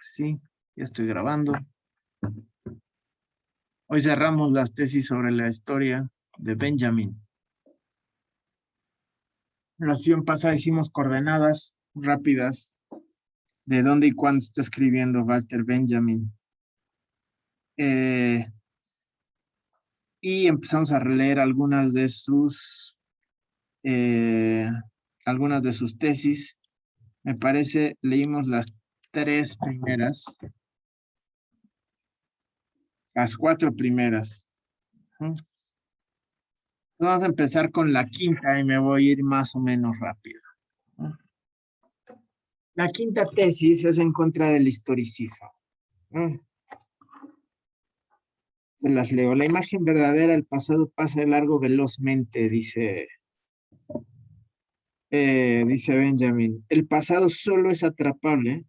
Sí, ya estoy grabando. Hoy cerramos las tesis sobre la historia de Benjamin. En la sesión pasada hicimos coordenadas rápidas de dónde y cuándo está escribiendo Walter Benjamin. Y empezamos a releer algunas de sus tesis. Me parece, leímos las 4 primeras. Vamos a empezar con la quinta y me voy a ir más o menos rápido. La quinta tesis es en contra del historicismo. Se las leo. La imagen verdadera del pasado pasa de largo velozmente, dice Benjamin. El pasado solo es atrapable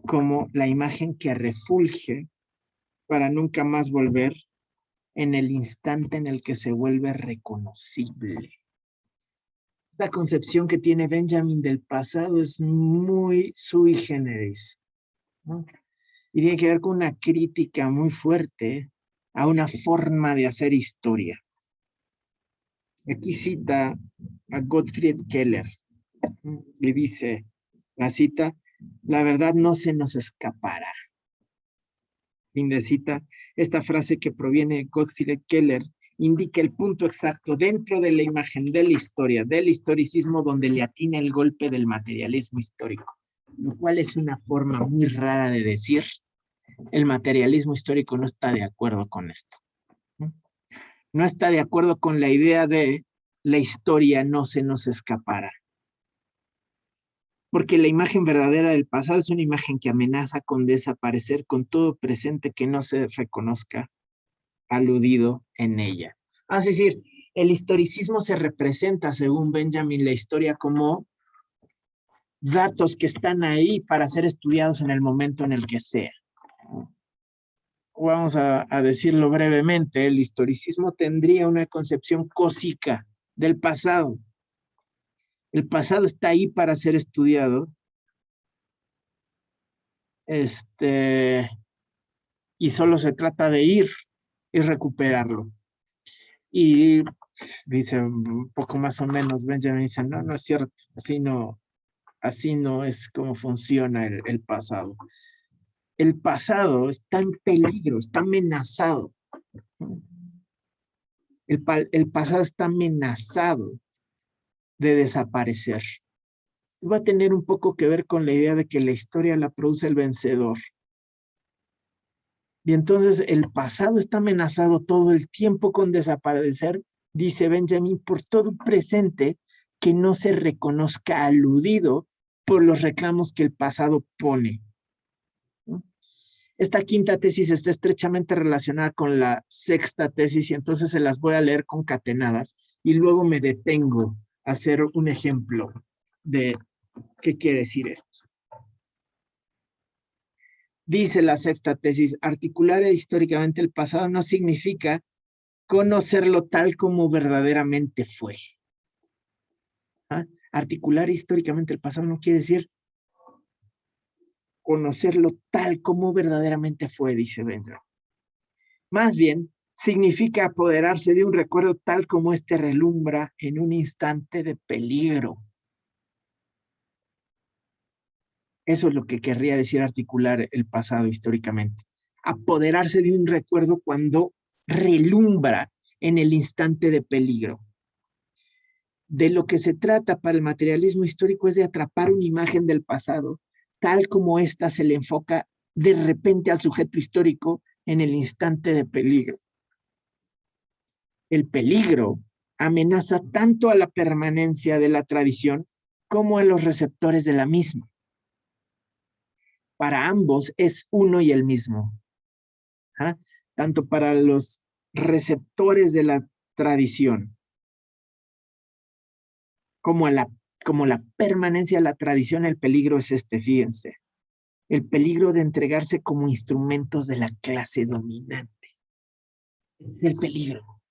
como la imagen que refulge para nunca más volver en el instante en el que se vuelve reconocible. Esta concepción que tiene Benjamin del pasado es muy sui generis, ¿no? Y tiene que ver con una crítica muy fuerte a una forma de hacer historia. Aquí cita a Gottfried Keller y dice, la cita, la verdad no se nos escapará. Fin de cita. Esta frase que proviene de Gottfried Keller indica el punto exacto dentro de la imagen de la historia, del historicismo, donde le atina el golpe del materialismo histórico, lo cual es una forma muy rara de decir, el materialismo histórico no está de acuerdo con esto. No está de acuerdo con la idea de la historia no se nos escapará. Porque la imagen verdadera del pasado es una imagen que amenaza con desaparecer con todo presente que no se reconozca aludido en ella. Es decir, el historicismo se representa, según Benjamin, la historia como datos que están ahí para ser estudiados en el momento en el que sea. Vamos a decirlo brevemente, el historicismo tendría una concepción cósica del pasado. El pasado está ahí para ser estudiado. Y solo se trata de ir y recuperarlo. Y dice un poco más o menos, Benjamin dice, no es cierto, así no es como funciona el pasado. El pasado está en peligro, está amenazado. El pasado está amenazado de desaparecer. Esto va a tener un poco que ver con la idea de que la historia la produce el vencedor. Y entonces el pasado está amenazado todo el tiempo con desaparecer, dice Benjamin, por todo presente que no se reconozca aludido por los reclamos que el pasado pone. Esta quinta tesis está estrechamente relacionada con la sexta tesis y entonces se las voy a leer concatenadas y luego me detengo a hacer un ejemplo de qué quiere decir esto. Dice la sexta tesis, articular históricamente el pasado no significa conocerlo tal como verdaderamente fue. Articular históricamente el pasado no quiere decir conocerlo tal como verdaderamente fue, dice Benjamin. Más bien, significa apoderarse de un recuerdo tal como este relumbra en un instante de peligro. Eso es lo que querría decir articular el pasado históricamente. Apoderarse de un recuerdo cuando relumbra en el instante de peligro. De lo que se trata para el materialismo histórico es de atrapar una imagen del pasado, tal como ésta se le enfoca de repente al sujeto histórico en el instante de peligro. El peligro amenaza tanto a la permanencia de la tradición como a los receptores de la misma. Para ambos es uno y el mismo. Tanto para los receptores de la tradición como la permanencia de la tradición, el peligro es fíjense. El peligro de entregarse como instrumentos de la clase dominante. Es el peligro.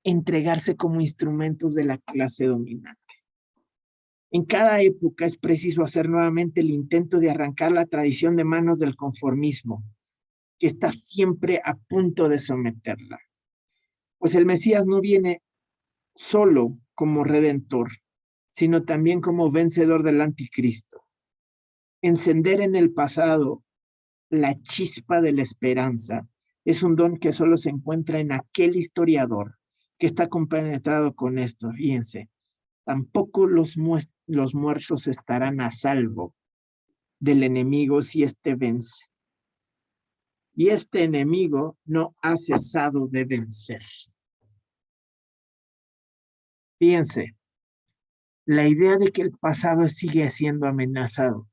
Entregarse como instrumentos de la clase dominante. En cada época es preciso hacer nuevamente el intento de arrancar la tradición de manos del conformismo, que está siempre a punto de someterla. Pues el Mesías no viene solo como redentor, sino también como vencedor del anticristo. Encender en el pasado la chispa de la esperanza es un don que solo se encuentra en aquel historiador que está compenetrado con esto. Fíjense, tampoco los muertos estarán a salvo del enemigo si éste vence. Y este enemigo no ha cesado de vencer. Fíjense, la idea de que el pasado sigue siendo amenazado.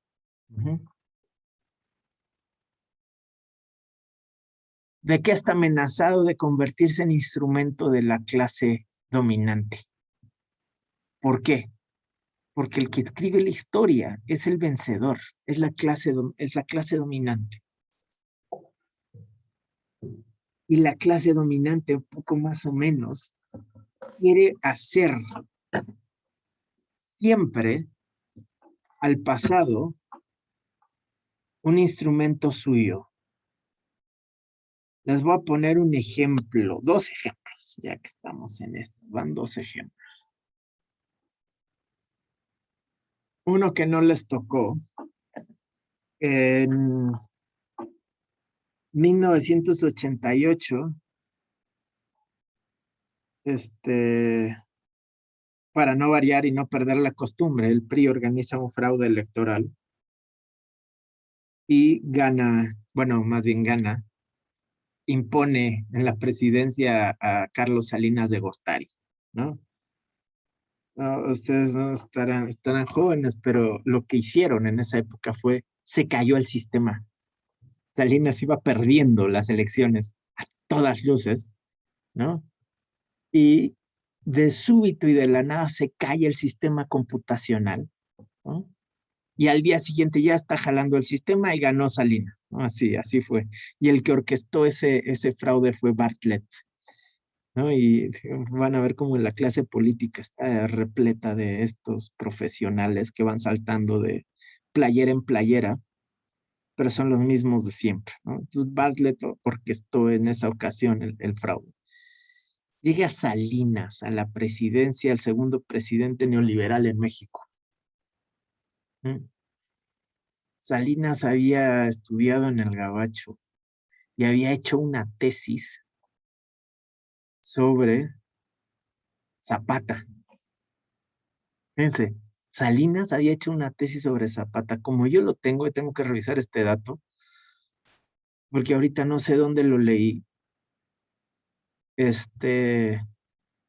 De que está amenazado de convertirse en instrumento de la clase dominante. ¿Por qué? Porque el que escribe la historia es el vencedor, es la clase dominante. Y la clase dominante, un poco más o menos, quiere hacer siempre al pasado un instrumento suyo. Les voy a poner un ejemplo, dos ejemplos, ya que estamos en esto. Van dos ejemplos. Uno que no les tocó. En 1988, para no variar y no perder la costumbre, el PRI organiza un fraude electoral y gana, bueno, más bien gana, impone en la presidencia a Carlos Salinas de Gortari, ¿no? No, ustedes no estarán jóvenes, pero lo que hicieron en esa época fue, se cayó el sistema. Salinas iba perdiendo las elecciones a todas luces, ¿no? Y de súbito y de la nada se cae el sistema computacional, ¿no? Y al día siguiente ya está jalando el sistema y ganó Salinas, ¿no? Así fue. Y el que orquestó ese fraude fue Bartlett, ¿no? Y van a ver cómo la clase política está repleta de estos profesionales que van saltando de playera en playera, pero son los mismos de siempre, ¿no? Entonces Bartlett orquestó en esa ocasión el fraude. Llega Salinas a la presidencia, el segundo presidente neoliberal en México. ¿Mm? Salinas había estudiado en el Gabacho y había hecho una tesis sobre Zapata. Fíjense, Salinas había hecho una tesis sobre Zapata. Como yo lo tengo, y tengo que revisar este dato, porque ahorita no sé dónde lo leí.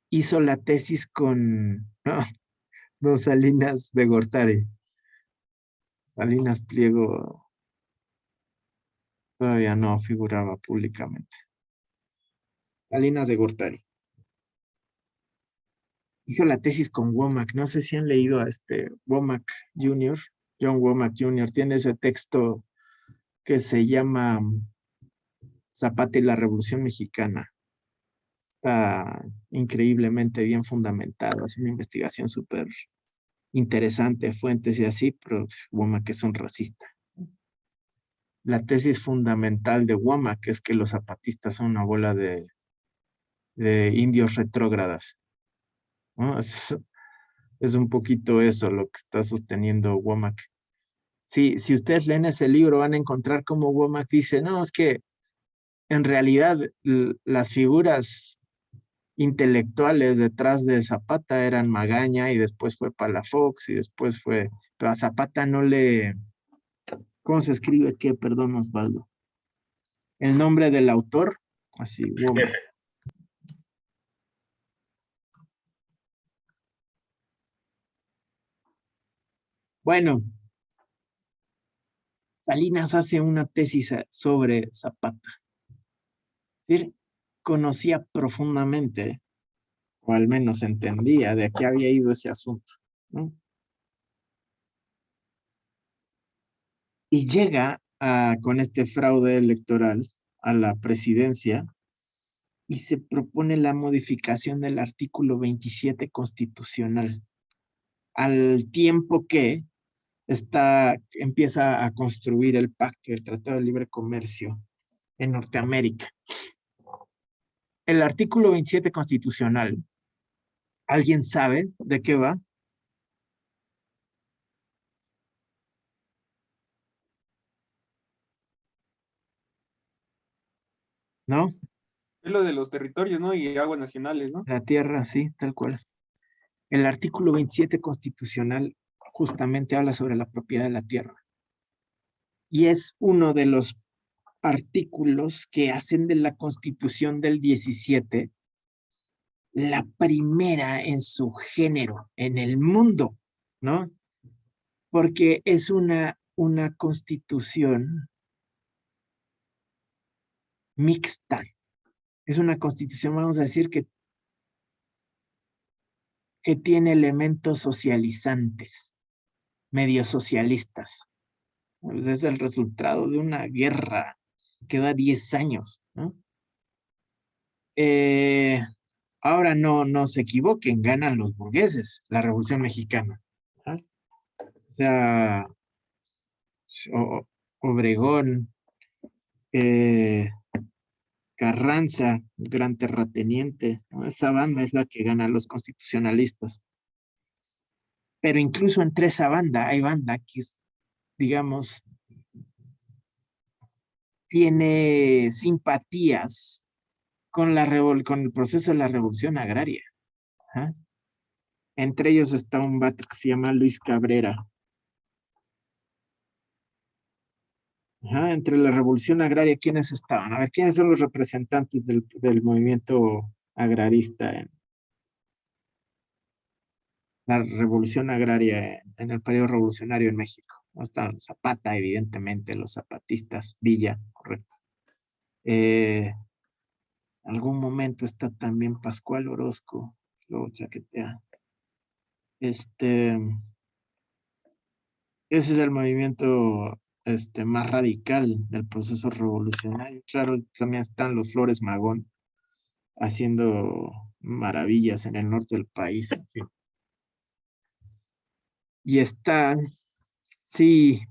Hizo la tesis con, no Salinas de Gortari. Salinas Pliego todavía no figuraba públicamente. Salinas de Gortari. Hizo la tesis con Womack. No sé si han leído a Womack Jr., John Womack Jr. Tiene ese texto que se llama Zapata y la Revolución Mexicana. Está increíblemente bien fundamentado. Es una investigación súper interesante, fuentes y así, pero Womack es un racista. La tesis fundamental de Womack es que los zapatistas son una bola de indios retrógradas, ¿no? Es un poquito eso lo que está sosteniendo Womack. Sí, si ustedes leen ese libro van a encontrar como Womack dice, no, es que en realidad las figuras intelectuales detrás de Zapata eran Magaña y después fue Palafox y después fue, pero a Zapata no le, ¿cómo se escribe qué? Perdón, Osvaldo. El nombre del autor, así, Womack. Bueno, Salinas hace una tesis sobre Zapata. Es decir, conocía profundamente, o al menos entendía de qué había ido ese asunto, ¿no? Y llega con este fraude electoral a la presidencia y se propone la modificación del artículo 27 constitucional. al tiempo que empieza a construir el pacto, el Tratado de Libre Comercio en Norteamérica. El artículo 27 constitucional, ¿alguien sabe de qué va? ¿No? Es lo de los territorios, ¿no? Y aguas nacionales, ¿no? La tierra, sí, tal cual. El artículo 27 constitucional justamente habla sobre la propiedad de la tierra. Y es uno de los artículos que hacen de la Constitución del 17 la primera en su género en el mundo, ¿no? Porque es una constitución mixta. Es una constitución, vamos a decir, que tiene elementos socializantes, medio socialistas. Pues es el resultado de una guerra que da 10 años, ¿no? Eh, Ahora no se equivoquen, ganan los burgueses, la Revolución Mexicana, ¿no? O sea, Obregón, eh, Carranza, gran terrateniente, ¿no? Esa banda es la que gana a los constitucionalistas. Pero incluso entre esa banda hay banda que, digamos, tiene simpatías con el proceso de la revolución agraria. ¿Ah? Entre ellos está un vato que se llama Luis Cabrera. Ajá, entre la revolución agraria, ¿quiénes estaban? A ver, ¿quiénes son los representantes del movimiento agrarista en la revolución agraria en el periodo revolucionario en México? ¿No? Estaban Zapata, evidentemente, los zapatistas, Villa, correcto. En algún momento está también Pascual Orozco, luego chaquetea. Ese es el movimiento más radical del proceso revolucionario. Claro, también están los Flores Magón haciendo maravillas en el norte del país. En fin. Y está, sí,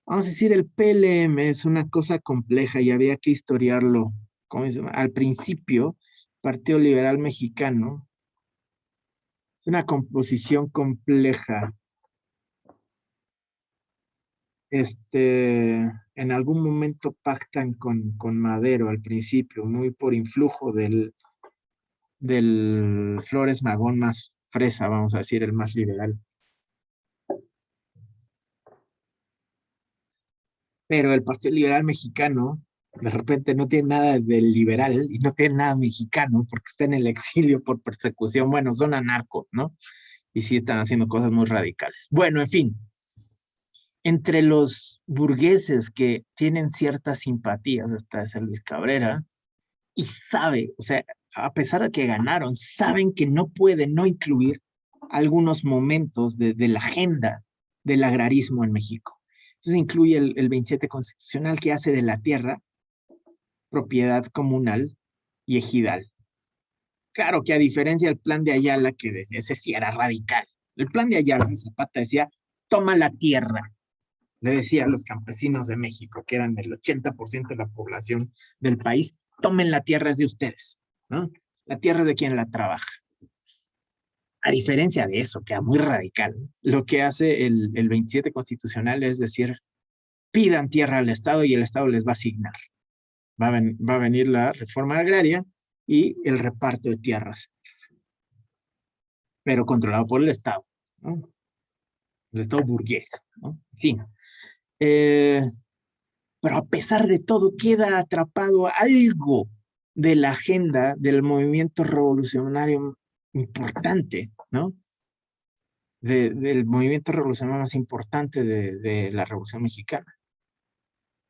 vamos a decir, el PLM es una cosa compleja y había que historiarlo. Al principio, Partido Liberal Mexicano, es una composición compleja. En algún momento pactan con Madero al principio, muy por influjo del Flores Magón más fresa, vamos a decir, el más liberal. Pero el Partido Liberal Mexicano, de repente no tiene nada del liberal y no tiene nada mexicano porque está en el exilio por persecución. Bueno, son anarcos, ¿no? Y sí están haciendo cosas muy radicales. Bueno, en fin, entre los burgueses que tienen ciertas simpatías, está ese Luis Cabrera, y sabe, o sea, a pesar de que ganaron, saben que no pueden no incluir algunos momentos de la agenda del agrarismo en México. Entonces incluye el 27 constitucional que hace de la tierra propiedad comunal y ejidal. Claro que a diferencia del plan de Ayala, que ese sí era radical. El plan de Ayala, Zapata decía, toma la tierra, le decía a los campesinos de México, que eran el 80% de la población del país, tomen la tierra, es de ustedes, ¿no? La tierra es de quien la trabaja. A diferencia de eso, que era muy radical, lo que hace el 27 constitucional es decir, pidan tierra al Estado y el Estado les va a asignar. Va a venir la reforma agraria y el reparto de tierras, pero controlado por el Estado, ¿no? El Estado burgués, ¿no? En fin. Pero a pesar de todo queda atrapado algo de la agenda del movimiento revolucionario importante, ¿no? Del movimiento revolucionario más importante de la Revolución Mexicana.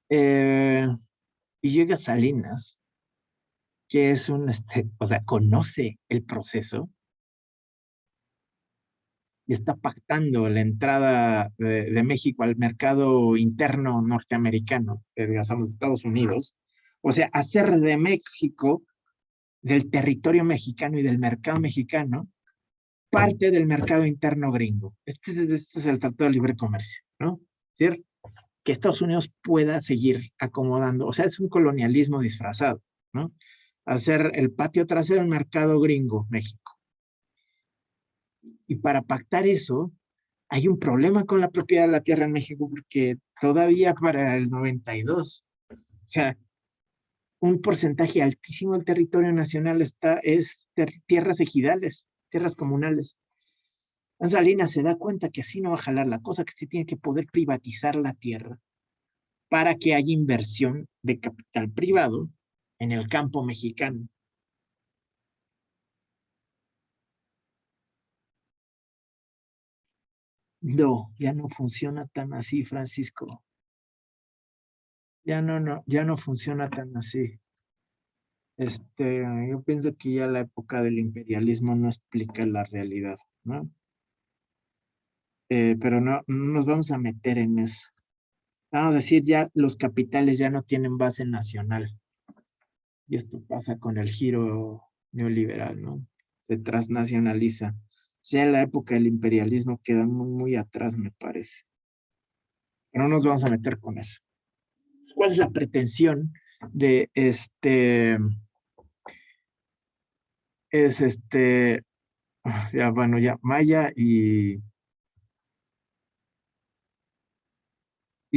Y llega Salinas, que es o sea, conoce el proceso y está pactando la entrada de México al mercado interno norteamericano, digamos, Estados Unidos. O sea, hacer de México, del territorio mexicano y del mercado mexicano, parte del mercado interno gringo. Este es el Tratado de Libre Comercio, ¿no? ¿Cierto? Que Estados Unidos pueda seguir acomodando, o sea, es un colonialismo disfrazado, ¿no? Hacer el patio trasero del mercado gringo, México. Y para pactar eso, hay un problema con la propiedad de la tierra en México, porque todavía para el 92, o sea, un porcentaje altísimo del territorio nacional es tierras ejidales, tierras comunales. Salinas se da cuenta que así no va a jalar la cosa, que se tiene que poder privatizar la tierra para que haya inversión de capital privado en el campo mexicano. No, ya no funciona tan así, Francisco. Ya no funciona tan así. Yo pienso que ya la época del imperialismo no explica la realidad, ¿no? Pero no nos vamos a meter en eso. Vamos a decir, ya los capitales ya no tienen base nacional. Y esto pasa con el giro neoliberal, ¿no? Se transnacionaliza. Ya en la época del imperialismo queda muy, muy atrás, me parece. Pero no nos vamos a meter con eso. ¿Cuál es la pretensión de ya, bueno, ya Maya y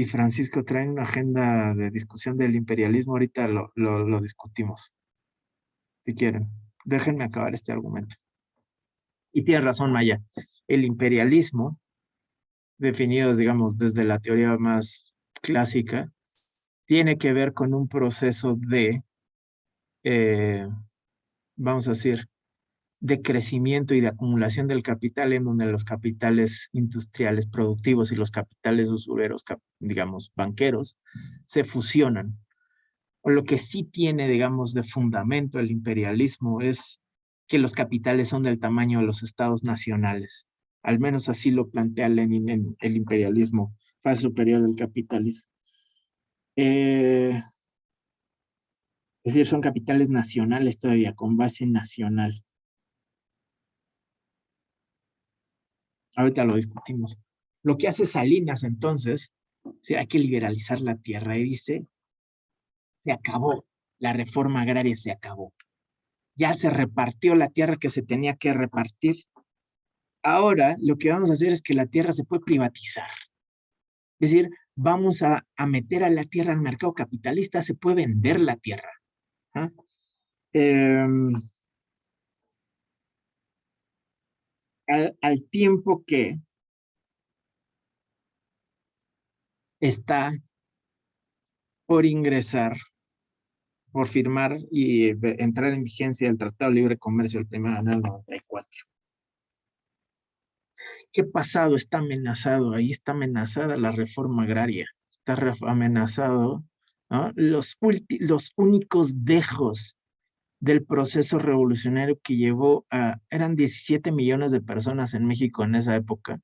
Francisco traen una agenda de discusión del imperialismo? Ahorita lo discutimos, si quieren. Déjenme acabar este argumento. Y tienes razón, Maya. El imperialismo, definido, digamos, desde la teoría más clásica, tiene que ver con un proceso de, vamos a decir, de crecimiento y de acumulación del capital, en donde los capitales industriales productivos y los capitales usureros, digamos, banqueros, se fusionan. O lo que sí tiene, digamos, de fundamento el imperialismo es que los capitales son del tamaño de los estados nacionales. Al menos así lo plantea Lenin en El imperialismo, fase superior del capitalismo. Es decir, son capitales nacionales todavía, con base nacional. Ahorita lo discutimos. Lo que hace Salinas, entonces, hay que liberalizar la tierra. Y dice, se acabó, la reforma agraria se acabó. Ya se repartió la tierra que se tenía que repartir. Ahora lo que vamos a hacer es que la tierra se puede privatizar. Es decir, vamos a meter a la tierra al mercado capitalista, se puede vender la tierra. ¿Ah? Al tiempo que está por ingresar, por firmar y entrar en vigencia el Tratado de Libre Comercio el 1 de enero del 94. ¿Qué pasado está amenazado? Ahí está amenazada la reforma agraria, está amenazado, ¿no? Los únicos dejos del proceso revolucionario que llevó eran 17 millones de personas en México en esa época.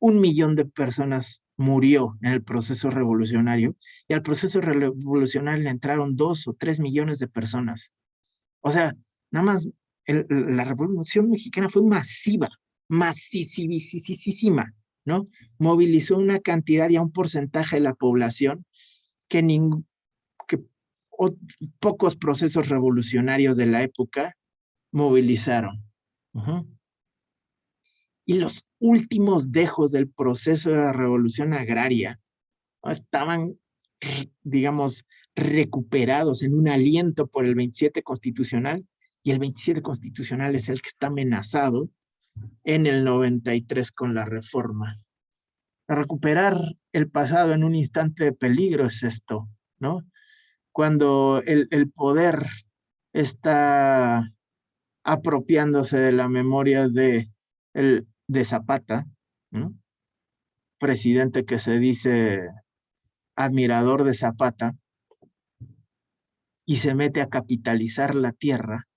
1 millón de personas murió en el proceso revolucionario y al proceso revolucionario le entraron 2 o 3 millones de personas. O sea, nada más la Revolución Mexicana fue masiva, masísima, ¿no? Movilizó una cantidad y a un porcentaje de la población que, que pocos procesos revolucionarios de la época movilizaron. Y los últimos dejos del proceso de la revolución agraria, ¿no? Estaban, digamos, recuperados en un aliento por el 27 constitucional, y el 27 constitucional es el que está amenazado en el 93 con la reforma. Recuperar el pasado en un instante de peligro es esto, ¿no? Cuando el poder está apropiándose de la memoria de Zapata, ¿no? Presidente que se dice admirador de Zapata, y se mete a capitalizar la tierra,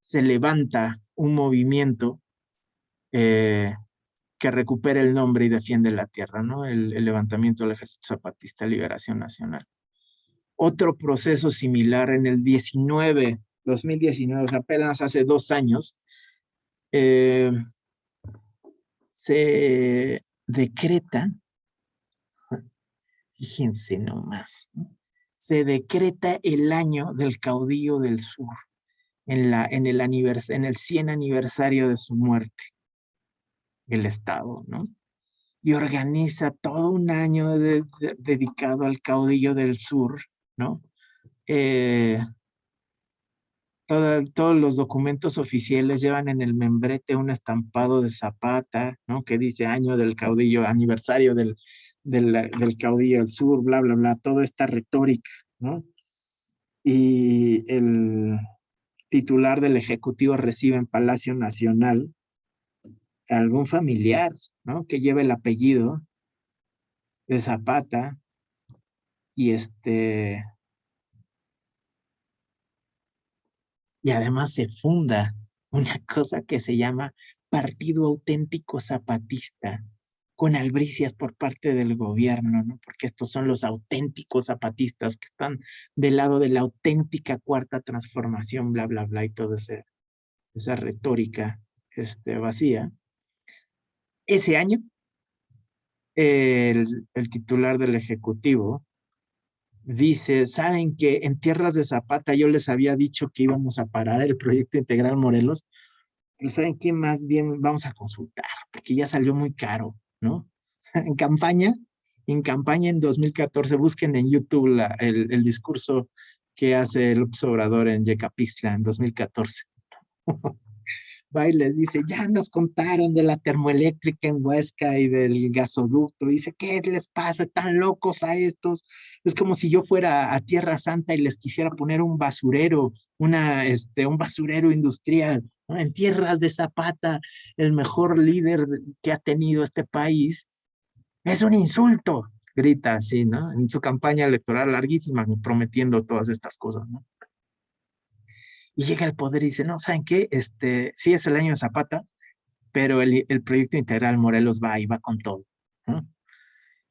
se levanta un movimiento que recupera el nombre y defiende la tierra, ¿no? El levantamiento del Ejército Zapatista de Liberación Nacional. Otro proceso similar en el 2019, o sea, apenas hace 2 años, eh, se decreta, fíjense nomás, ¿no? Se decreta el año del caudillo del sur en el 100 aniversario de su muerte, el Estado, ¿no? Y organiza todo un año dedicado al caudillo del sur, ¿no? Eh, todos los documentos oficiales llevan en el membrete un estampado de Zapata, ¿no? Que dice año del caudillo, aniversario del caudillo del sur, bla, bla, bla, toda esta retórica, ¿no? Y el titular del Ejecutivo recibe en Palacio Nacional a algún familiar, ¿no? Que lleve el apellido de Zapata y y además se funda una cosa que se llama Partido Auténtico Zapatista, con albricias por parte del gobierno, ¿no? Porque estos son los auténticos zapatistas que están del lado de la auténtica cuarta transformación, bla, bla, bla, y toda esa retórica vacía. Ese año, el titular del Ejecutivo dice, ¿saben que en tierras de Zapata yo les había dicho que íbamos a parar el proyecto integral Morelos? Pero ¿saben qué? Más bien vamos a consultar, porque ya salió muy caro, ¿no? En campaña, en 2014, busquen en YouTube el discurso que hace López Obrador en Yecapixtla en 2014. Va y les dice, ya nos contaron de la termoeléctrica en Huesca y del gasoducto. Dice, ¿qué les pasa? ¿Están locos a estos? Es como si yo fuera a Tierra Santa y les quisiera poner un basurero, un basurero industrial, ¿no? En tierras de Zapata, el mejor líder que ha tenido este país. Es un insulto, grita así, ¿no? En su campaña electoral larguísima, prometiendo todas estas cosas, ¿no? Y llega al poder y dice, no, ¿saben qué? Sí es el año de Zapata, pero el proyecto integral Morelos va y va con todo, ¿no?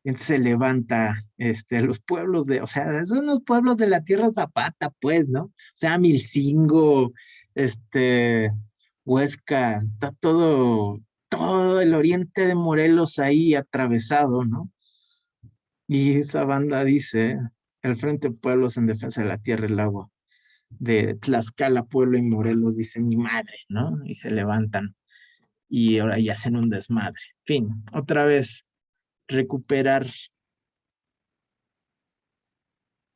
Y entonces se levanta los pueblos o sea, son los pueblos de la tierra Zapata, pues, ¿no? O sea, Milcingo, Huesca, está todo el oriente de Morelos ahí atravesado, ¿no? Y esa banda dice, el Frente Pueblos en Defensa de la Tierra y el Agua, de Tlaxcala, Puebla y Morelos, dicen, mi madre, ¿no? Y se levantan y ahora ya hacen un desmadre. Fin, otra vez, recuperar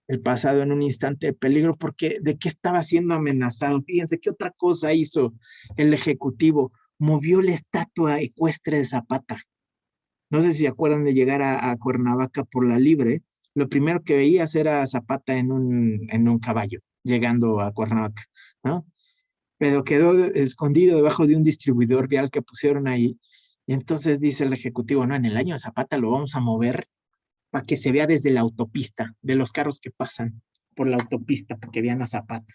el pasado en un instante de peligro, porque ¿de qué estaba siendo amenazado? Fíjense, ¿qué otra cosa hizo el Ejecutivo? Movió la estatua ecuestre de Zapata. No sé si se acuerdan de llegar a Cuernavaca por la Libre, lo primero que veías era a Zapata en un caballo, llegando a Cuernavaca, ¿no? Pero quedó escondido debajo de un distribuidor vial que pusieron ahí. Y entonces dice el Ejecutivo, no, en el año de Zapata lo vamos a mover para que se vea desde la autopista, de los carros que pasan por la autopista, para que vean a Zapata.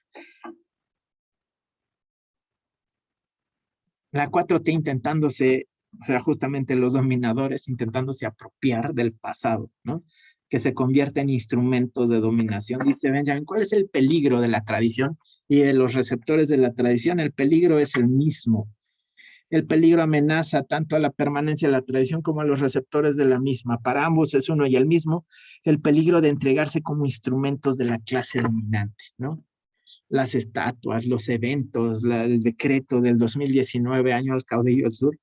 La 4T intentándose, o sea, justamente los dominadores intentándose apropiar del pasado, ¿no? Que se convierte en instrumentos de dominación. Dice Benjamin, ¿cuál es el peligro de la tradición y de los receptores de la tradición? El peligro es el mismo. El peligro amenaza tanto a la permanencia de la tradición como a los receptores de la misma. Para ambos es uno y el mismo, el peligro de entregarse como instrumentos de la clase dominante, ¿no? Las estatuas, los eventos, el decreto del 2019, año del caudillo del sur,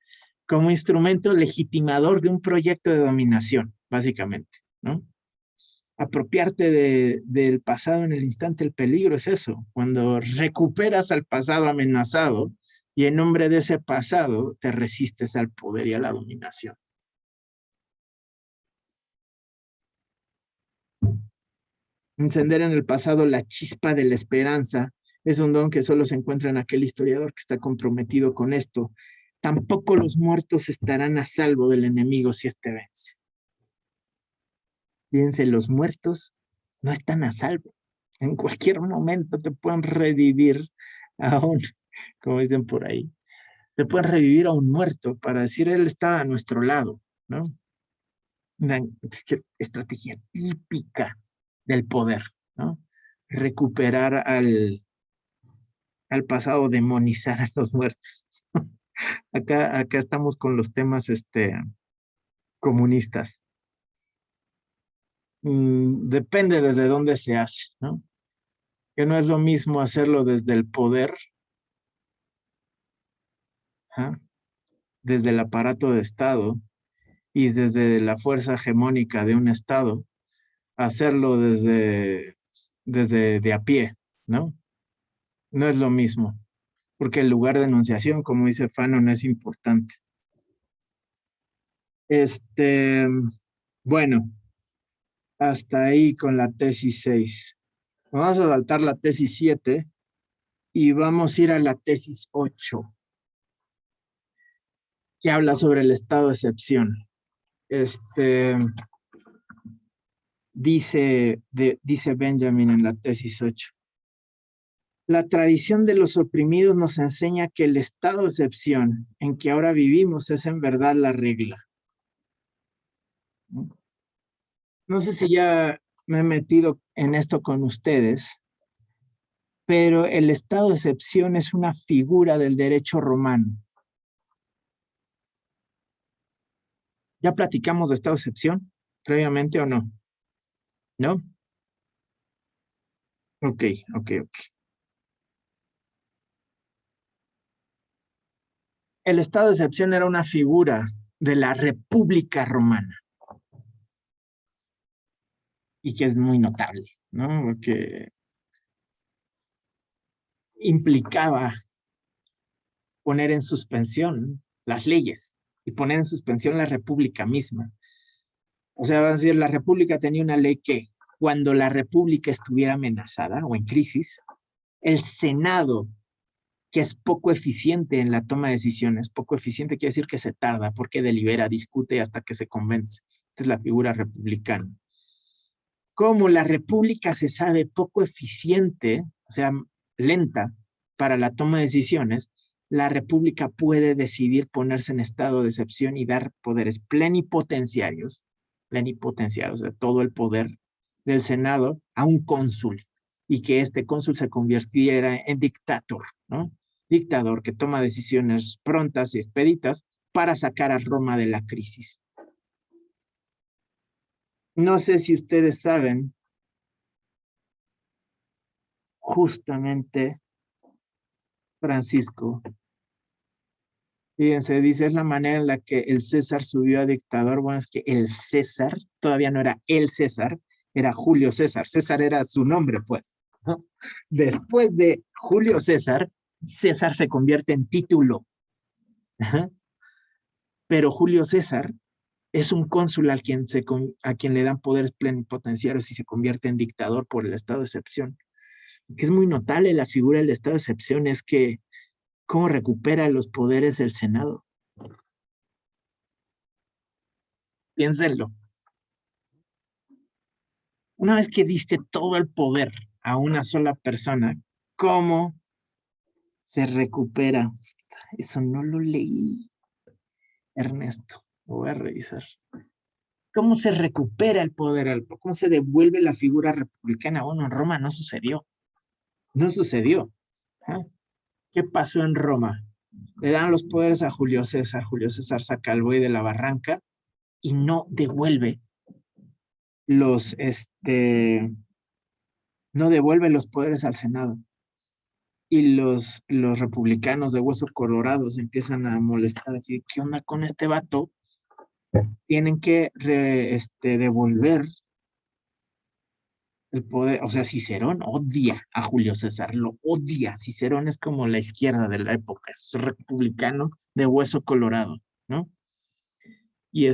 como instrumento legitimador de un proyecto de dominación, básicamente, ¿no? Apropiarte del pasado en el instante del peligro es eso, cuando recuperas al pasado amenazado y en nombre de ese pasado te resistes al poder y a la dominación. Encender en el pasado la chispa de la esperanza es un don que solo se encuentra en aquel historiador que está comprometido con esto. Tampoco los muertos estarán a salvo del enemigo si éste vence. Fíjense, los muertos no están a salvo. En cualquier momento te pueden revivir a un, como dicen por ahí, te pueden revivir a un muerto para decir él está a nuestro lado, ¿no? Una estrategia típica del poder, ¿no? Recuperar al pasado, demonizar a los muertos. Acá estamos con los temas comunistas. Depende desde dónde se hace, ¿no? Que no es lo mismo hacerlo desde el poder, ¿ah? Desde el aparato de Estado y desde la fuerza hegemónica de un Estado, hacerlo desde de a pie, ¿no? No es lo mismo, porque el lugar de enunciación, como dice Fanon, es importante. Bueno, hasta ahí con la tesis 6. Vamos a saltar la tesis 7 y vamos a ir a la tesis 8, que habla sobre el estado de excepción. Dice Benjamin en la tesis 8. La tradición de los oprimidos nos enseña que el estado de excepción en que ahora vivimos es en verdad la regla. No sé si ya me he metido en esto con ustedes, pero el estado de excepción es una figura del derecho romano. ¿Ya platicamos de estado de excepción previamente o no? ¿No? Ok. El estado de excepción era una figura de la República Romana y que es muy notable, ¿no? Porque implicaba poner en suspensión las leyes y poner en suspensión la república misma. O sea, va a decir, la república tenía una ley que cuando la república estuviera amenazada o en crisis, el Senado, que es poco eficiente en la toma de decisiones, poco eficiente quiere decir que se tarda porque delibera, discute hasta que se convence. Esta es la figura republicana. Como la república se sabe poco eficiente, o sea, lenta para la toma de decisiones, la república puede decidir ponerse en estado de excepción y dar poderes plenipotenciarios, o sea, todo el poder del Senado a un cónsul y que este cónsul se convirtiera en dictador, ¿no? Dictador que toma decisiones prontas y expeditas para sacar a Roma de la crisis. No sé si ustedes saben, justamente Francisco, fíjense, dice, es la manera en la que el César subió a dictador. Bueno, es que el César todavía no era el César, era Julio César. César era su nombre, pues, ¿no? Después de Julio César, César se convierte en título. Ajá. Pero Julio César es un cónsul a quien le dan poderes plenipotenciarios y se convierte en dictador por el estado de excepción. Que es muy notable la figura del estado de excepción, es que cómo recupera los poderes del Senado. Piénsenlo. Una vez que diste todo el poder a una sola persona, ¿cómo se recupera? Eso no lo leí, Ernesto. Lo voy a revisar. ¿Cómo se recupera el poder? ¿Cómo se devuelve la figura republicana? Bueno, en Roma no sucedió. No sucedió. ¿Ah? ¿Qué pasó en Roma? Le dan los poderes a Julio César. Julio César saca al buey de la barranca y no devuelve los, no devuelve los poderes al Senado. Y los republicanos de hueso colorado se empiezan a molestar, así, ¿qué onda con este vato? Tienen que devolver el poder, o sea, Cicerón odia a Julio César, lo odia. Cicerón es como la izquierda de la época, es republicano de hueso colorado, ¿no? Y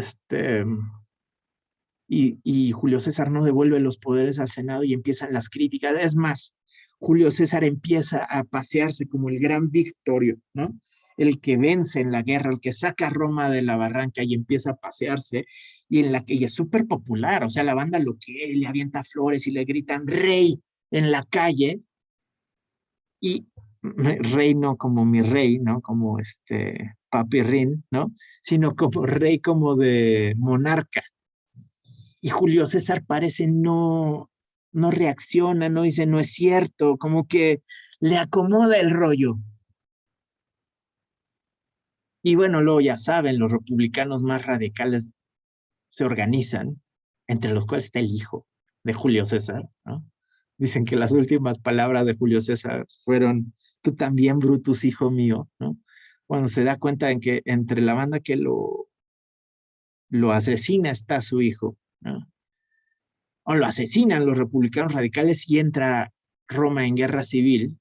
y Julio César no devuelve los poderes al Senado y empiezan las críticas. Es más, Julio César empieza a pasearse como el gran victorio, ¿no? El que vence en la guerra, el que saca a Roma de la barranca y empieza a pasearse, y en la que y es súper popular, o sea, la banda lo quiere, le avienta flores y le gritan rey en la calle, y rey no como mi rey, ¿no? Como papirrín, ¿no? Sino como rey como de monarca. Y Julio César parece no reacciona, no dice no es cierto, como que le acomoda el rollo. Y bueno, luego ya saben, los republicanos más radicales se organizan, entre los cuales está el hijo de Julio César, ¿no? Dicen que las últimas palabras de Julio César fueron, tú también, Brutus, hijo mío, ¿no? Cuando se da cuenta en que entre la banda que lo asesina está su hijo, ¿no? O lo asesinan los republicanos radicales y entra Roma en guerra civil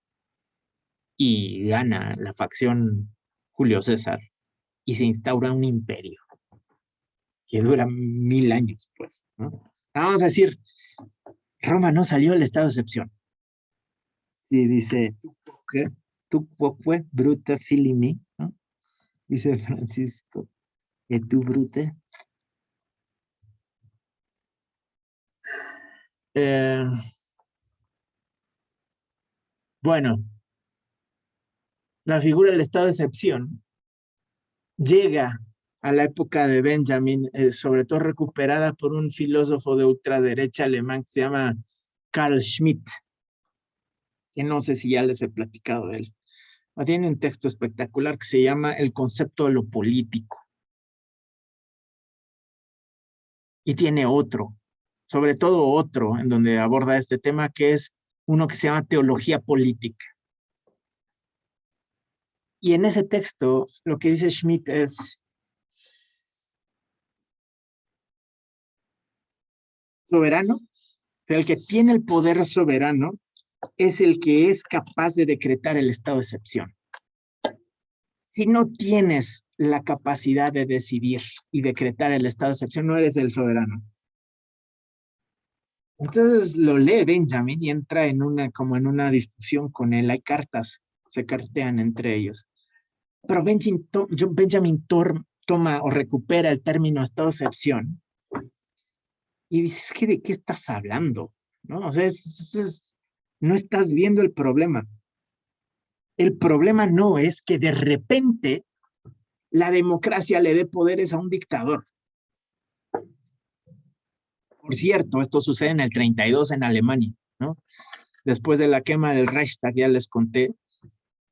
y gana la facción Julio César y se instaura un imperio que dura 1000 años, pues, ¿no? Vamos a decir, Roma no salió del estado de excepción. Sí, dice, ¿qué? Tu quoque bruta filimi, ¿no? Dice Francisco, que tu brute. Eh, bueno, la figura del estado de excepción llega a la época de Benjamin, sobre todo recuperada por un filósofo de ultraderecha alemán que se llama Carl Schmitt, que no sé si ya les he platicado de él. Tiene un texto espectacular que se llama El concepto de lo político. Y tiene otro, sobre todo otro, en donde aborda este tema, que es uno que se llama Teología Política. Y en ese texto, lo que dice Schmitt es, soberano, o sea, el que tiene el poder soberano es el que es capaz de decretar el estado de excepción. Si no tienes la capacidad de decidir y decretar el estado de excepción, no eres el soberano. Entonces lo lee Benjamin y entra en como en una discusión con él. Hay cartas, se cartean entre ellos. Pero Benjamin toma o recupera el término estado de excepción y dices, ¿de qué estás hablando? ¿No? O sea, no estás viendo el problema. El problema no es que de repente la democracia le dé poderes a un dictador. Por cierto, esto sucede en el 32 en Alemania, ¿no? Después de la quema del Reichstag, ya les conté,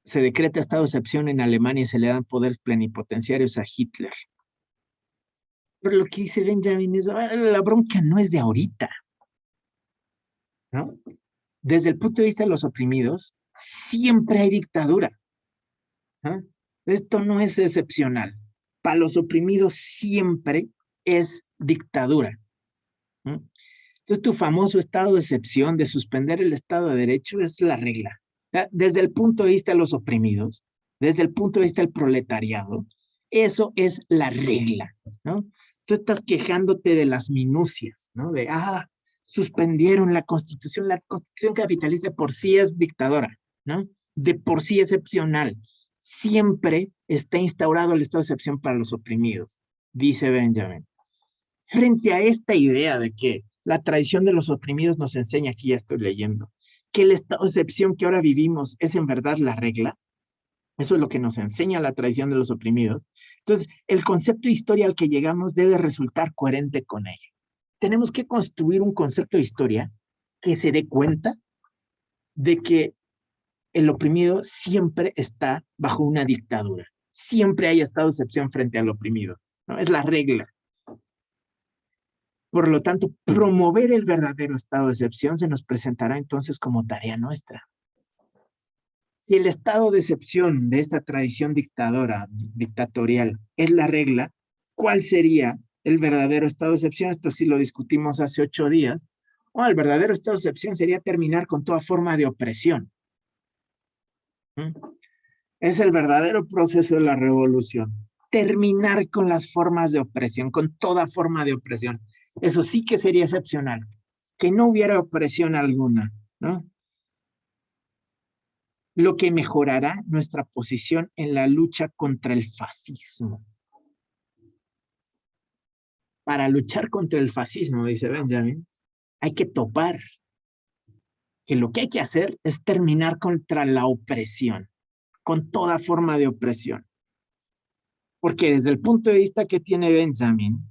se decreta estado de excepción en Alemania y se le dan poderes plenipotenciarios a Hitler. Pero lo que dice Benjamin es, la bronca no es de ahorita, ¿no? Desde el punto de vista de los oprimidos, siempre hay dictadura, ¿no? Esto no es excepcional. Para los oprimidos siempre es dictadura, ¿no? Entonces, tu famoso estado de excepción de suspender el Estado de Derecho es la regla. Desde el punto de vista de los oprimidos, desde el punto de vista del proletariado, eso es la regla, ¿no? Tú estás quejándote de las minucias, ¿no? De, suspendieron la Constitución capitalista por sí es dictadora, ¿no? De por sí excepcional. Siempre está instaurado el estado de excepción para los oprimidos, dice Benjamin. Frente a esta idea de que la tradición de los oprimidos nos enseña, aquí ya estoy leyendo, que el estado de excepción que ahora vivimos es en verdad la regla, eso es lo que nos enseña la tradición de los oprimidos. Entonces, el concepto de historia al que llegamos debe resultar coherente con ella. Tenemos que construir un concepto de historia que se dé cuenta de que el oprimido siempre está bajo una dictadura. Siempre hay estado de excepción frente al oprimido, ¿no? Es la regla. Por lo tanto, promover el verdadero estado de excepción se nos presentará entonces como tarea nuestra. Si el estado de excepción de esta tradición dictatorial, es la regla, ¿cuál sería el verdadero estado de excepción? Esto sí lo discutimos hace 8 días. El verdadero estado de excepción sería terminar con toda forma de opresión. Es el verdadero proceso de la revolución. Terminar con las formas de opresión, con toda forma de opresión. Eso sí que sería excepcional. Que no hubiera opresión alguna, ¿no? Lo que mejorará nuestra posición en la lucha contra el fascismo. Para luchar contra el fascismo, dice Benjamin, hay que topar que lo que hay que hacer es terminar contra la opresión, con toda forma de opresión. Porque desde el punto de vista que tiene Benjamin,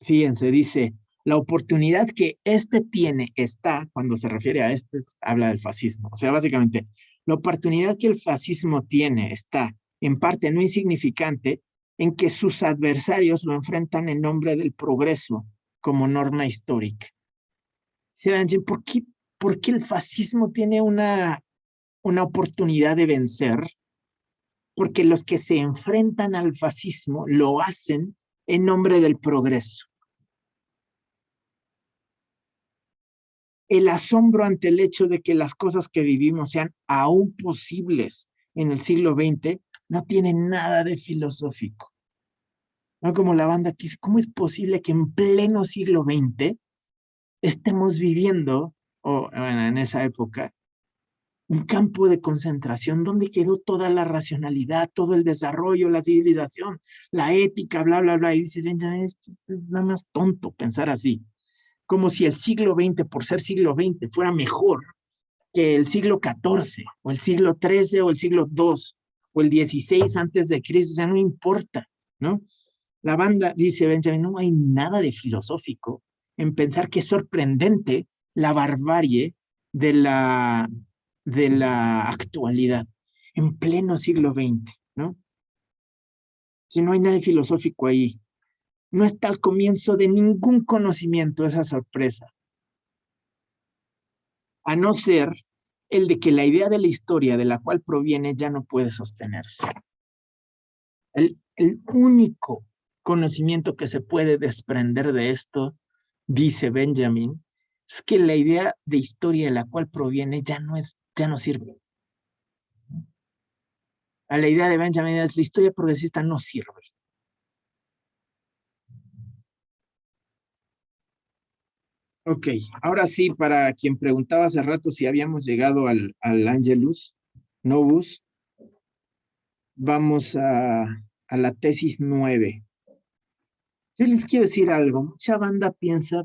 fíjense, dice, la oportunidad que este tiene está, cuando se refiere a este, habla del fascismo. O sea, básicamente, La oportunidad que el fascismo tiene está, en parte no insignificante, en que sus adversarios lo enfrentan en nombre del progreso como norma histórica. ¿Por qué el fascismo tiene una oportunidad de vencer? Porque los que se enfrentan al fascismo lo hacen en nombre del progreso. El asombro ante el hecho de que las cosas que vivimos sean aún posibles en el siglo XX no tiene nada de filosófico. No como la banda que dice, ¿cómo es posible que en pleno siglo XX estemos viviendo, bueno, en esa época, un campo de concentración donde quedó toda la racionalidad, todo el desarrollo, la civilización, la ética, bla, bla, bla? Y dice, Benjamin, es nada más tonto pensar así. Como si el siglo XX, por ser siglo XX, fuera mejor que el siglo XIV, o el siglo XIII, o el siglo II, o el XVI antes de Cristo. O sea, no importa, ¿no? La banda dice, Benjamin, no hay nada de filosófico en pensar que es sorprendente la barbarie de la actualidad en pleno siglo XX, ¿no? Que no hay nada de filosófico ahí. No está al comienzo de ningún conocimiento esa sorpresa, a no ser el de que la idea de la historia de la cual proviene ya no puede sostenerse. El único conocimiento que se puede desprender de esto, dice Benjamin, es que la idea de historia de la cual proviene ya no sirve. A la idea de Benjamin es la historia progresista no sirve. Ok, ahora sí, para quien preguntaba hace rato si habíamos llegado al Angelus Novus, vamos a la tesis 9. Yo les quiero decir algo, mucha banda piensa,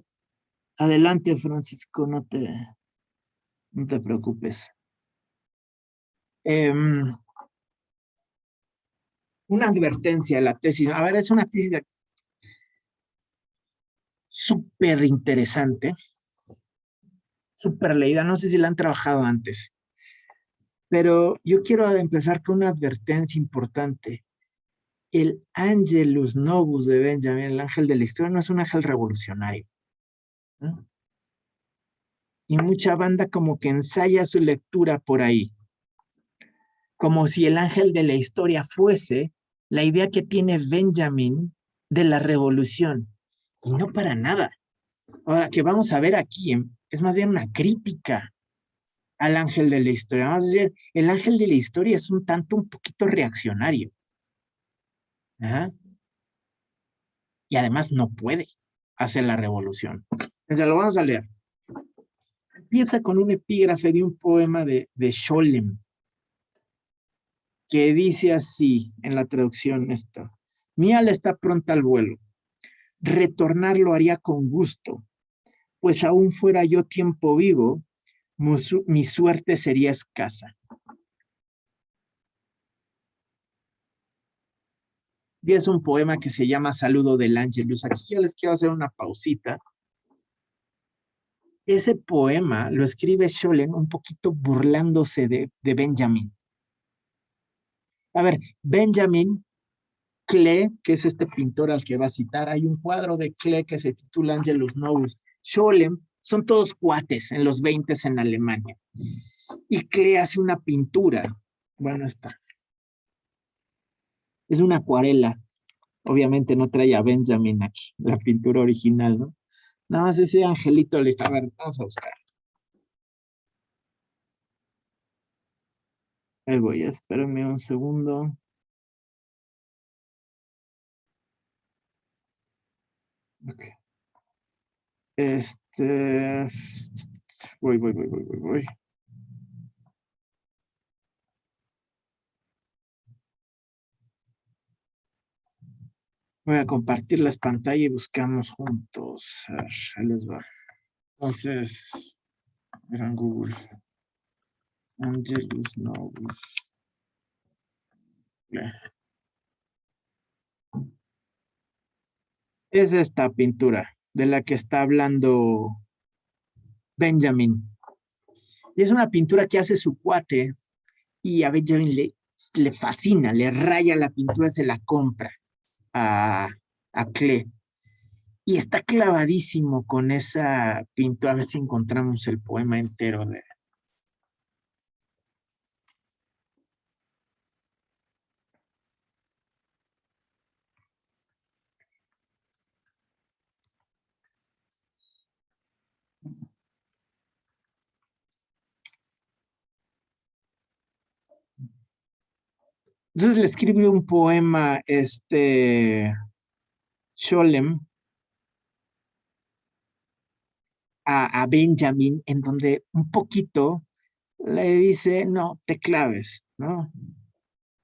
adelante Francisco, no te preocupes. Una advertencia de la tesis, a ver, es una tesis súper interesante, súper leída, no sé si la han trabajado antes, pero yo quiero empezar con una advertencia importante. El Angelus Novus de Benjamin, el ángel de la historia, no es un ángel revolucionario, ¿no? Y mucha banda como que ensaya su lectura por ahí, como si el ángel de la historia fuese la idea que tiene Benjamin de la revolución, y no para nada. Ahora, que vamos a ver aquí, es más bien una crítica al ángel de la historia. Vamos a decir, el ángel de la historia es un poquito reaccionario. ¿Ah? Y además no puede hacer la revolución. Entonces lo vamos a leer. Empieza con un epígrafe de un poema de Scholem, que dice así en la traducción esta: mi ala está pronta al vuelo, retornar lo haría con gusto, pues aún fuera yo tiempo vivo, mi suerte sería escasa. Y es un poema que se llama Saludo del Ángelus. Aquí yo les quiero hacer una pausita. Ese poema lo escribe Scholem un poquito burlándose de Benjamin. A ver, Benjamin Klee, que es este pintor al que va a citar, hay un cuadro de Klee que se titula Angelus Novus. Scholem, son todos cuates en los 20 en Alemania. Y Klee hace una pintura. Bueno, está. Es una acuarela. Obviamente no trae a Benjamin aquí, la pintura original, ¿no? Nada más ese angelito le está. A ver, vamos a buscar. Ahí voy, espérame un segundo. Ok. Voy. Voy a compartir las pantallas y buscamos juntos. A ver, ahí les va. Entonces, verán Google. Angelus Novus. Es esta pintura de la que está hablando Benjamin. Y es una pintura que hace su cuate, y a Benjamin le fascina, le raya la pintura, se la compra a Klee. Y está clavadísimo con esa pintura. A ver si encontramos el poema entero de... Entonces le escribe un poema, Sholem, a Benjamin, en donde un poquito le dice, no te claves, ¿no?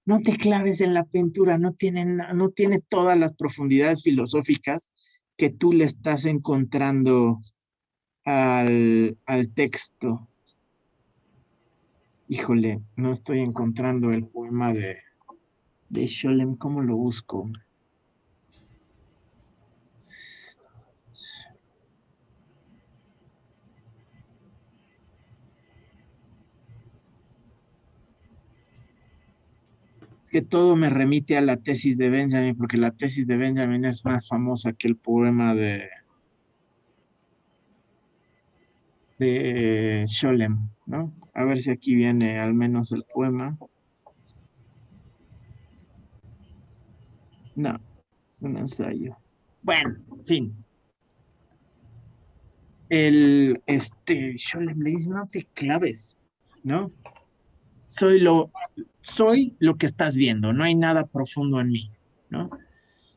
No te claves en la pintura, no tiene todas las profundidades filosóficas que tú le estás encontrando al texto. Híjole, no estoy encontrando el poema de Sholem, ¿cómo lo busco? Que todo me remite a la tesis de Benjamin, porque la tesis de Benjamin es más famosa que el poema de Sholem, ¿no? A ver si aquí viene al menos el poema. No, es un ensayo. Bueno, en fin. Sholem le dice, no te claves, ¿no? Soy lo que estás viendo, no hay nada profundo en mí, ¿no?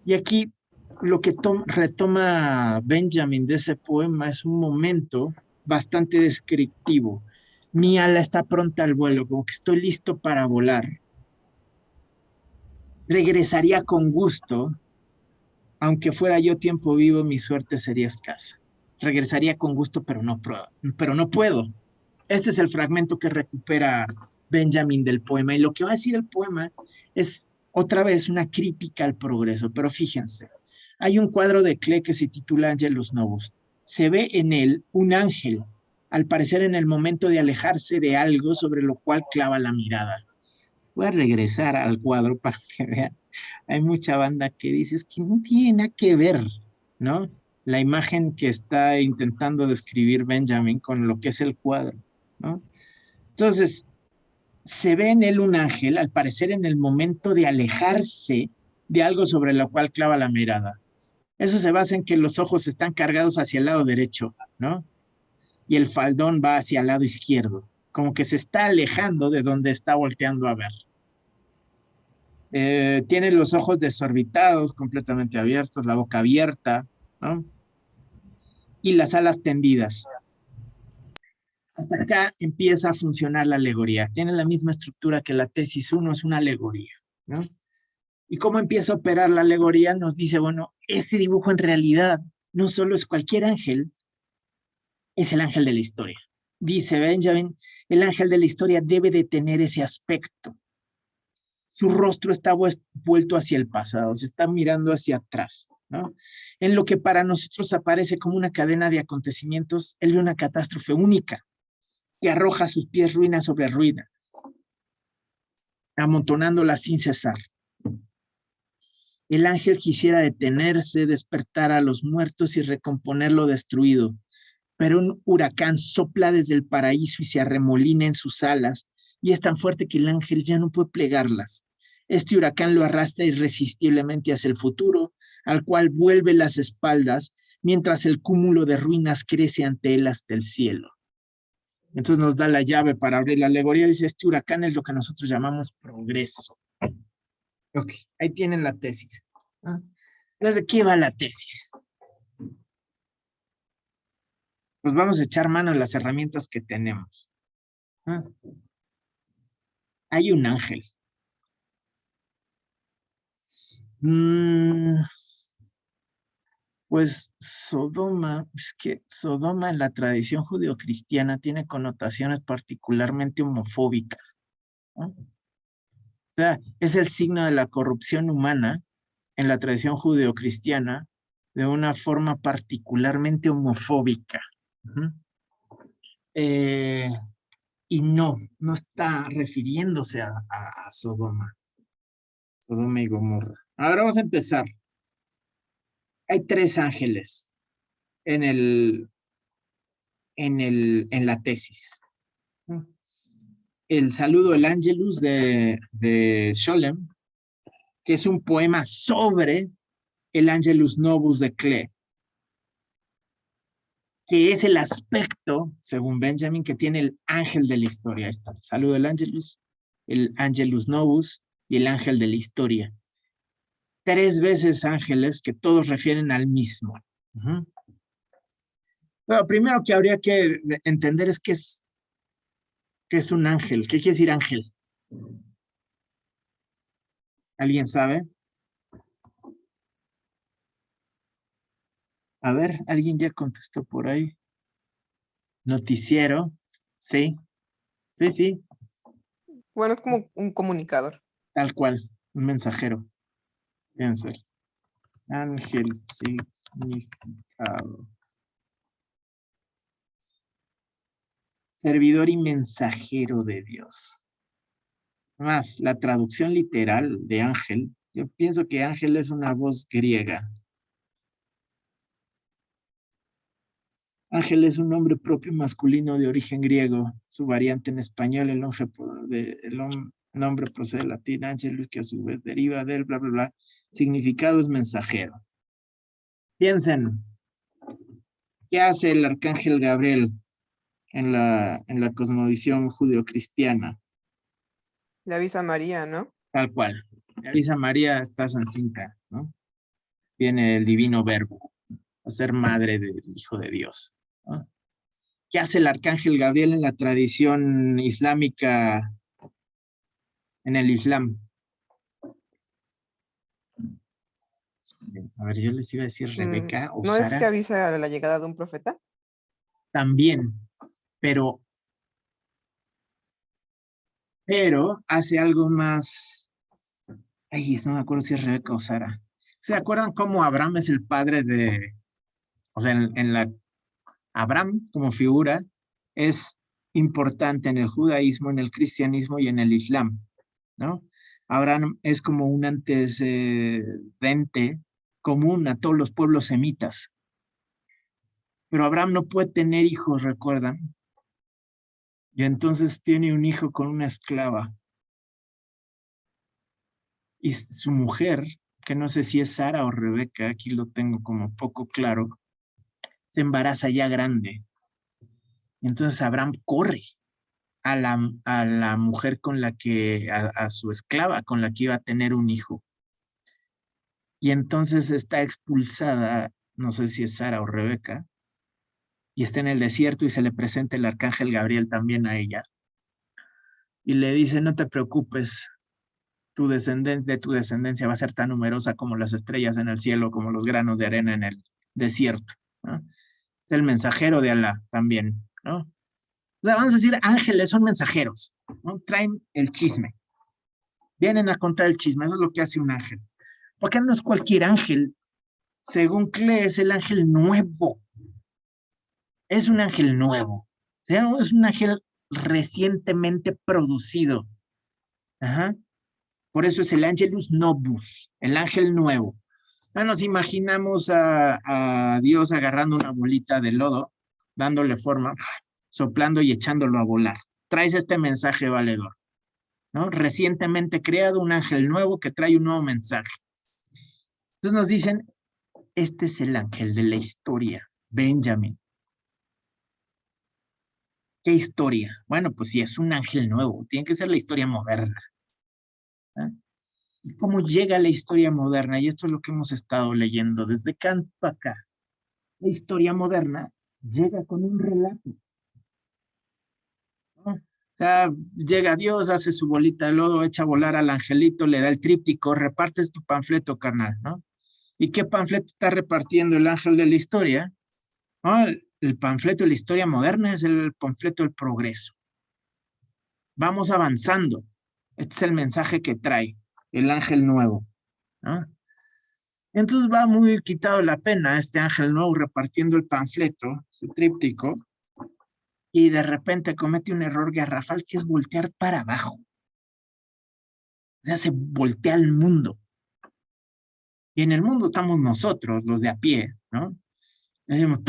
Y aquí lo que retoma Benjamin de ese poema es un momento bastante descriptivo. Mi ala está pronta al vuelo, como que estoy listo para volar. Regresaría con gusto, aunque fuera yo tiempo vivo, mi suerte sería escasa. Regresaría con gusto, pero no puedo. Este es el fragmento que recupera Benjamin del poema. Y lo que va a decir el poema es otra vez una crítica al progreso. Pero fíjense, hay un cuadro de Klee que se titula Angelus Novus. Se ve en él un ángel, al parecer en el momento de alejarse de algo sobre lo cual clava la mirada. Voy a regresar al cuadro para que vean. Hay mucha banda que dice es que no tiene nada que ver, ¿no? La imagen que está intentando describir Benjamin con lo que es el cuadro, ¿no? Entonces, se ve en él un ángel, al parecer en el momento de alejarse de algo sobre lo cual clava la mirada. Eso se basa en que los ojos están cargados hacia el lado derecho, ¿no? Y el faldón va hacia el lado izquierdo, como que se está alejando de donde está volteando a ver. Tiene los ojos desorbitados, completamente abiertos, la boca abierta, ¿no? Y las alas tendidas. Hasta acá empieza a funcionar la alegoría. Tiene la misma estructura que la tesis 1, es una alegoría, ¿no? Y cómo empieza a operar la alegoría nos dice, bueno, ese dibujo en realidad no solo es cualquier ángel, es el ángel de la historia. Dice Benjamin, el ángel de la historia debe de tener ese aspecto. Su rostro está vuelto hacia el pasado, se está mirando hacia atrás, ¿no? En lo que para nosotros aparece como una cadena de acontecimientos, él ve una catástrofe única que arroja a sus pies ruina sobre ruina, amontonándola sin cesar. El ángel quisiera detenerse, despertar a los muertos y recomponer lo destruido, pero un huracán sopla desde el paraíso y se arremolina en sus alas, y es tan fuerte que el ángel ya no puede plegarlas. Este huracán lo arrastra irresistiblemente hacia el futuro, al cual vuelve las espaldas, mientras el cúmulo de ruinas crece ante él hasta el cielo. Entonces nos da la llave para abrir la alegoría. Dice, este huracán es lo que nosotros llamamos progreso. Ok, ahí tienen la tesis. ¿Ah? ¿Desde qué va la tesis? Pues vamos a echar mano a las herramientas que tenemos. ¿Ah? Hay un ángel. Pues Sodoma, es que Sodoma en la tradición judeocristiana tiene connotaciones particularmente homofóbicas, ¿no? O sea, es el signo de la corrupción humana en la tradición judeocristiana de una forma particularmente homofóbica. Y no está refiriéndose a Sodoma y Gomorra. Ahora vamos a empezar. Hay 3 ángeles en la tesis. El saludo, el Angelus de Scholem, que es un poema sobre el Angelus Novus de Klee, que es el aspecto, según Benjamin, que tiene el ángel de la historia. Ahí está, el saludo del Angelus, el Angelus Novus y el ángel de la historia. 3 veces ángeles que todos refieren al mismo. Lo primero que habría que entender es qué es un ángel. ¿Qué quiere decir ángel? ¿Alguien sabe? A ver, ¿alguien ya contestó por ahí? Noticiero. Sí, sí, Bueno, es como un comunicador. tal cual, un mensajero. Piensen. Ángel, significado. Servidor y mensajero de Dios. Más, la traducción literal de ángel, yo pienso que ángel es una voz griega. Ángel es un nombre propio masculino de origen griego. Su variante en español, el nombre procede del latín angelus, que a su vez deriva del bla, bla, bla. Significado es mensajero. Piensen, ¿qué hace el arcángel Gabriel en la cosmovisión judeocristiana? Le avisa a María, ¿no? Tal cual. Le avisa a María, estás encinta, ¿no? Viene el divino verbo a ser madre del Hijo de Dios, ¿no? ¿Qué hace el arcángel Gabriel en la tradición islámica, en el Islam? A ver, yo les iba a decir Rebeca o ¿No es Sara. que avisa de la llegada de un profeta? También, pero hace algo más. Ay, no me acuerdo si es Rebeca o Sara. ¿Se acuerdan cómo Abraham es el padre de, o sea, Abraham como figura es importante en el judaísmo, en el cristianismo y en el islam, ¿no? Abraham es como un antecedente común a todos los pueblos semitas. Pero Abraham no puede tener hijos, ¿recuerdan? Y entonces tiene un hijo con una esclava. Y su mujer, que no sé si es Sara o Rebeca, aquí lo tengo como poco claro, se embaraza ya grande. Y entonces Abraham corre a la mujer con la que, a su esclava, con la que iba a tener un hijo. Y entonces está expulsada, no sé si es Sara o Rebeca, y está en el desierto y se le presenta el arcángel Gabriel también a ella. Y le dice, no te preocupes, de tu descendencia va a ser tan numerosa como las estrellas en el cielo, como los granos de arena en el desierto, ¿no? Es el mensajero de Alá también, ¿no? O sea, vamos a decir, ángeles son mensajeros, ¿no? Traen el chisme. Vienen a contar el chisme, eso es lo que hace un ángel. Porque no es cualquier ángel. Según Klee, es el ángel nuevo. Es un ángel nuevo. Es un ángel recientemente producido. Ajá. Por eso es el Angelus Novus, el ángel nuevo. Ya nos imaginamos a Dios agarrando una bolita de lodo, dándole forma, soplando y echándolo a volar. Traes este mensaje valedor, ¿no? Recientemente creado un ángel nuevo que trae un nuevo mensaje. Entonces nos dicen, este es el ángel de la historia, Benjamin. ¿Qué historia? Bueno, pues si es un ángel nuevo, tiene que ser la historia moderna. ¿Eh? ¿Y cómo llega la historia moderna? Y esto es lo que hemos estado leyendo desde Kant para acá. La historia moderna llega con un relato, ¿no? O sea, llega Dios, hace su bolita de lodo, echa a volar al angelito, le da el tríptico, repartes tu panfleto, carnal, ¿no? ¿Y qué panfleto está repartiendo el ángel de la historia? ¿No? El panfleto de la historia moderna es el panfleto del progreso. Vamos avanzando. Este es el mensaje que trae el ángel nuevo, ¿no? Entonces va muy quitado la pena este ángel nuevo repartiendo el panfleto, su tríptico, y de repente comete un error garrafal que es voltear para abajo. O sea, se voltea el mundo. Y en el mundo estamos nosotros, los de a pie, ¿no? Y decimos,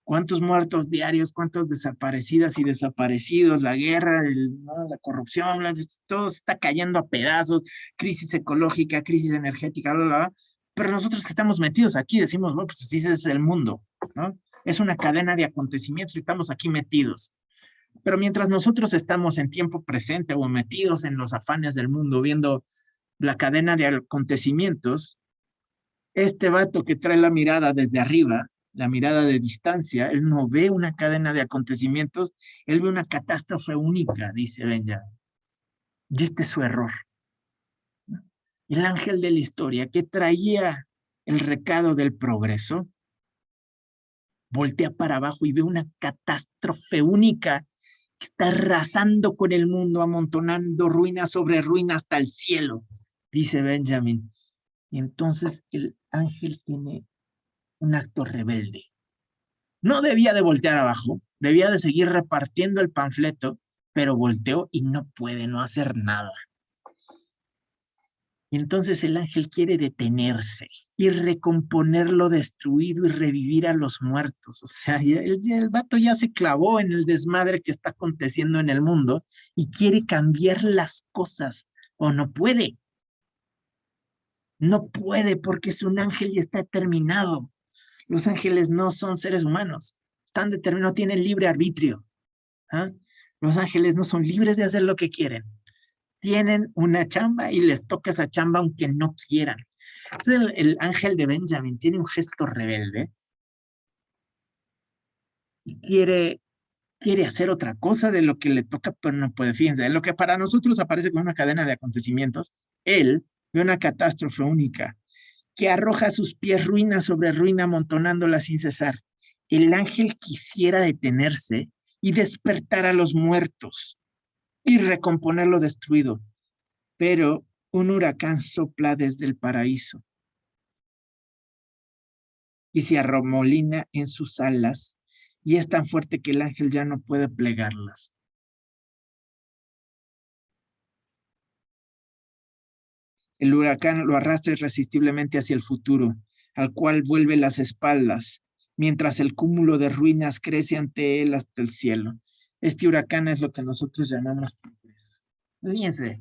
¿cuántos muertos diarios, cuántos desaparecidas y desaparecidos, la guerra, ¿no? La corrupción, todo está cayendo a pedazos, crisis ecológica, crisis energética, bla, bla, bla. Pero nosotros que estamos metidos aquí decimos, bueno, pues así es el mundo, ¿no? Es una cadena de acontecimientos y estamos aquí metidos. Pero mientras nosotros estamos en tiempo presente o metidos en los afanes del mundo, viendo la cadena de acontecimientos, este vato que trae la mirada desde arriba, la mirada de distancia, él no ve una cadena de acontecimientos, él ve una catástrofe única, dice Benjamin. Y este es su error. El ángel de la historia que traía el recado del progreso, voltea para abajo y ve una catástrofe única que está arrasando con el mundo, amontonando ruinas sobre ruinas hasta el cielo, dice Benjamin. Y entonces el ángel tiene un acto rebelde. No debía de voltear abajo, debía de seguir repartiendo el panfleto, pero volteó y no puede no hacer nada. Y entonces el ángel quiere detenerse y recomponer lo destruido y revivir a los muertos. O sea, el vato ya se clavó en el desmadre que está aconteciendo en el mundo y quiere cambiar las cosas, o no puede. No puede porque es un ángel y está determinado. Los ángeles no son seres humanos, están determinados, no tienen libre arbitrio. ¿Ah? Los ángeles no son libres de hacer lo que quieren. Tienen una chamba y les toca esa chamba aunque no quieran. Entonces el ángel de Benjamin tiene un gesto rebelde y quiere hacer otra cosa de lo que le toca, pero no puede. Fíjense, lo que para nosotros aparece como una cadena de acontecimientos, él ve una catástrofe única que arroja a sus pies ruina sobre ruina, amontonándola sin cesar. El ángel quisiera detenerse y despertar a los muertos y recomponer lo destruido, pero un huracán sopla desde el paraíso y se arremolina en sus alas y es tan fuerte que el ángel ya no puede plegarlas. El huracán lo arrastra irresistiblemente hacia el futuro, al cual vuelve las espaldas, mientras el cúmulo de ruinas crece ante él hasta el cielo. Este huracán es lo que nosotros llamamos progreso. Fíjense,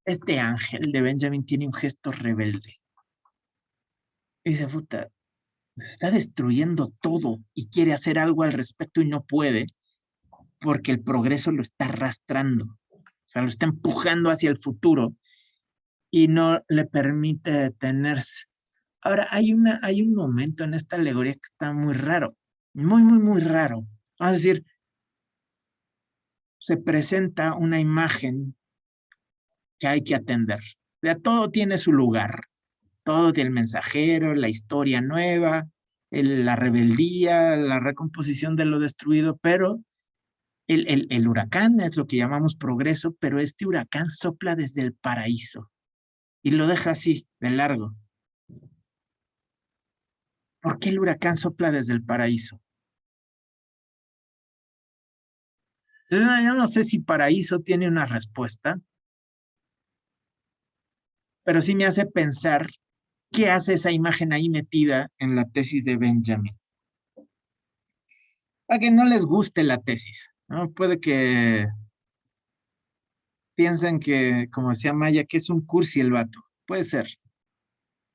este ángel de Benjamin tiene un gesto rebelde. Dice, puta, se está destruyendo todo y quiere hacer algo al respecto y no puede porque el progreso lo está arrastrando. O sea, lo está empujando hacia el futuro y no le permite detenerse. Ahora, hay un momento en esta alegoría que está muy raro, muy, muy, muy raro. Vamos a decir, se presenta una imagen que hay que atender. O sea, todo tiene su lugar. Todo del mensajero, la historia nueva, la rebeldía, la recomposición de lo destruido, pero el huracán es lo que llamamos progreso, pero este huracán sopla desde el paraíso y lo deja así, de largo. ¿Por qué el huracán sopla desde el paraíso? Yo no sé si paraíso tiene una respuesta, pero sí me hace pensar qué hace esa imagen ahí metida en la tesis de Benjamin. Para que no les guste la tesis, ¿no? Puede que piensen que, como decía Maya, que es un cursi el vato. Puede ser,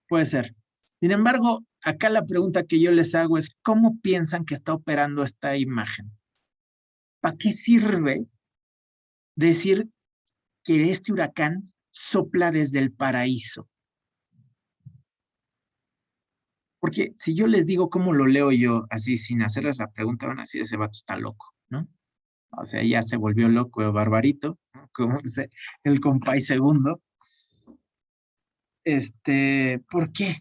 puede ser. Sin embargo, acá la pregunta que yo les hago es, ¿cómo piensan que está operando esta imagen? ¿Para qué sirve decir que este huracán sopla desde el paraíso? Porque si yo les digo cómo lo leo yo, así sin hacerles la pregunta, van a decir, ese vato está loco, ¿no? O sea, ya se volvió loco el barbarito, ¿no? Como dice el compay segundo. ¿Por qué?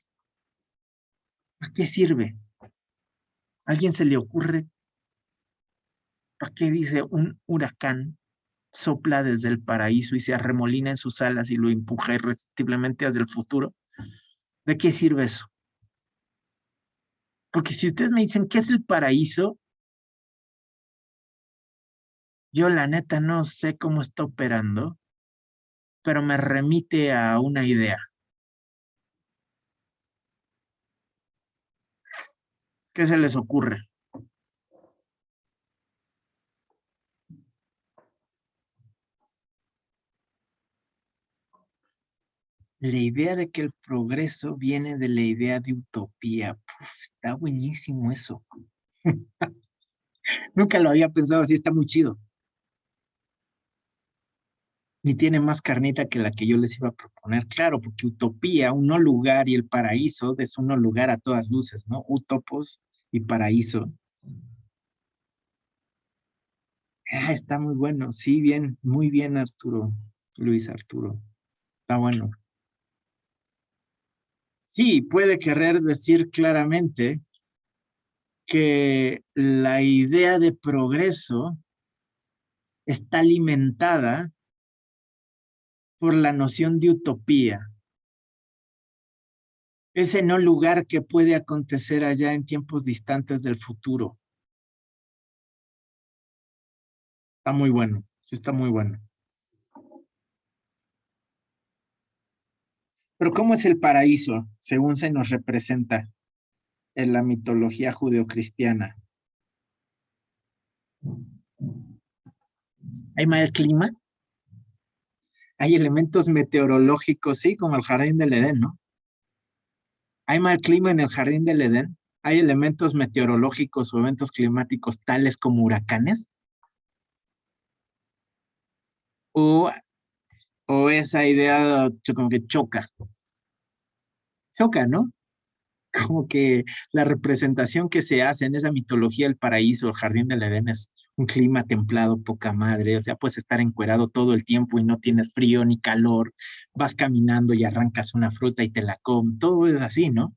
¿Para qué sirve? ¿A alguien se le ocurre para qué dice un huracán sopla desde el paraíso y se arremolina en sus alas y lo empuja irresistiblemente hacia el futuro? ¿De qué sirve eso? Porque si ustedes me dicen qué es el paraíso, Yo la neta no sé cómo está operando, pero me remite a una idea. ¿Qué se les ocurre? La idea de que el progreso viene de la idea de utopía. Puf, está buenísimo eso. Nunca lo había pensado así, está muy chido. Ni tiene más carnita que la que yo les iba a proponer. Claro, porque utopía, un no lugar y el paraíso es un no lugar a todas luces, ¿no? Utopos y paraíso. Ah, está muy bueno. Sí, bien, muy bien, Arturo. Luis Arturo. Está bueno. Sí, puede querer decir claramente que la idea de progreso está alimentada por la noción de utopía. Ese no lugar que puede acontecer allá en tiempos distantes del futuro. Está muy bueno, sí está muy bueno. Pero ¿cómo es el paraíso, según se nos representa en la mitología judeocristiana? ¿Hay mal clima? ¿Hay elementos meteorológicos, sí, como el jardín del Edén, ¿no? ¿Hay mal clima en el jardín del Edén? ¿Hay elementos meteorológicos o eventos climáticos tales como huracanes? ¿O, o esa idea como que choca? Choca, ¿no? Como que la representación que se hace en esa mitología del paraíso, el jardín del Edén, es un clima templado, poca madre, o sea, puedes estar encuerado todo el tiempo y no tienes frío ni calor, vas caminando y arrancas una fruta y te la comes, todo es así, ¿no?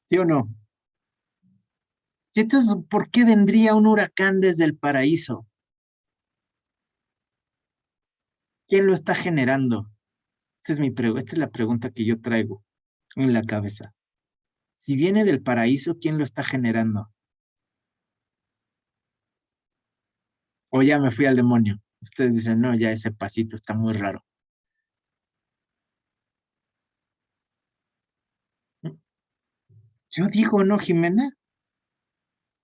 ¿Sí o no? Y entonces, ¿por qué vendría un huracán desde el paraíso? ¿Quién lo está generando? Esta es la pregunta que yo traigo en la cabeza. Si viene del paraíso, ¿quién lo está generando? O ya me fui al demonio. Ustedes dicen, no, ya ese pasito está muy raro. Yo digo, ¿no, Jimena?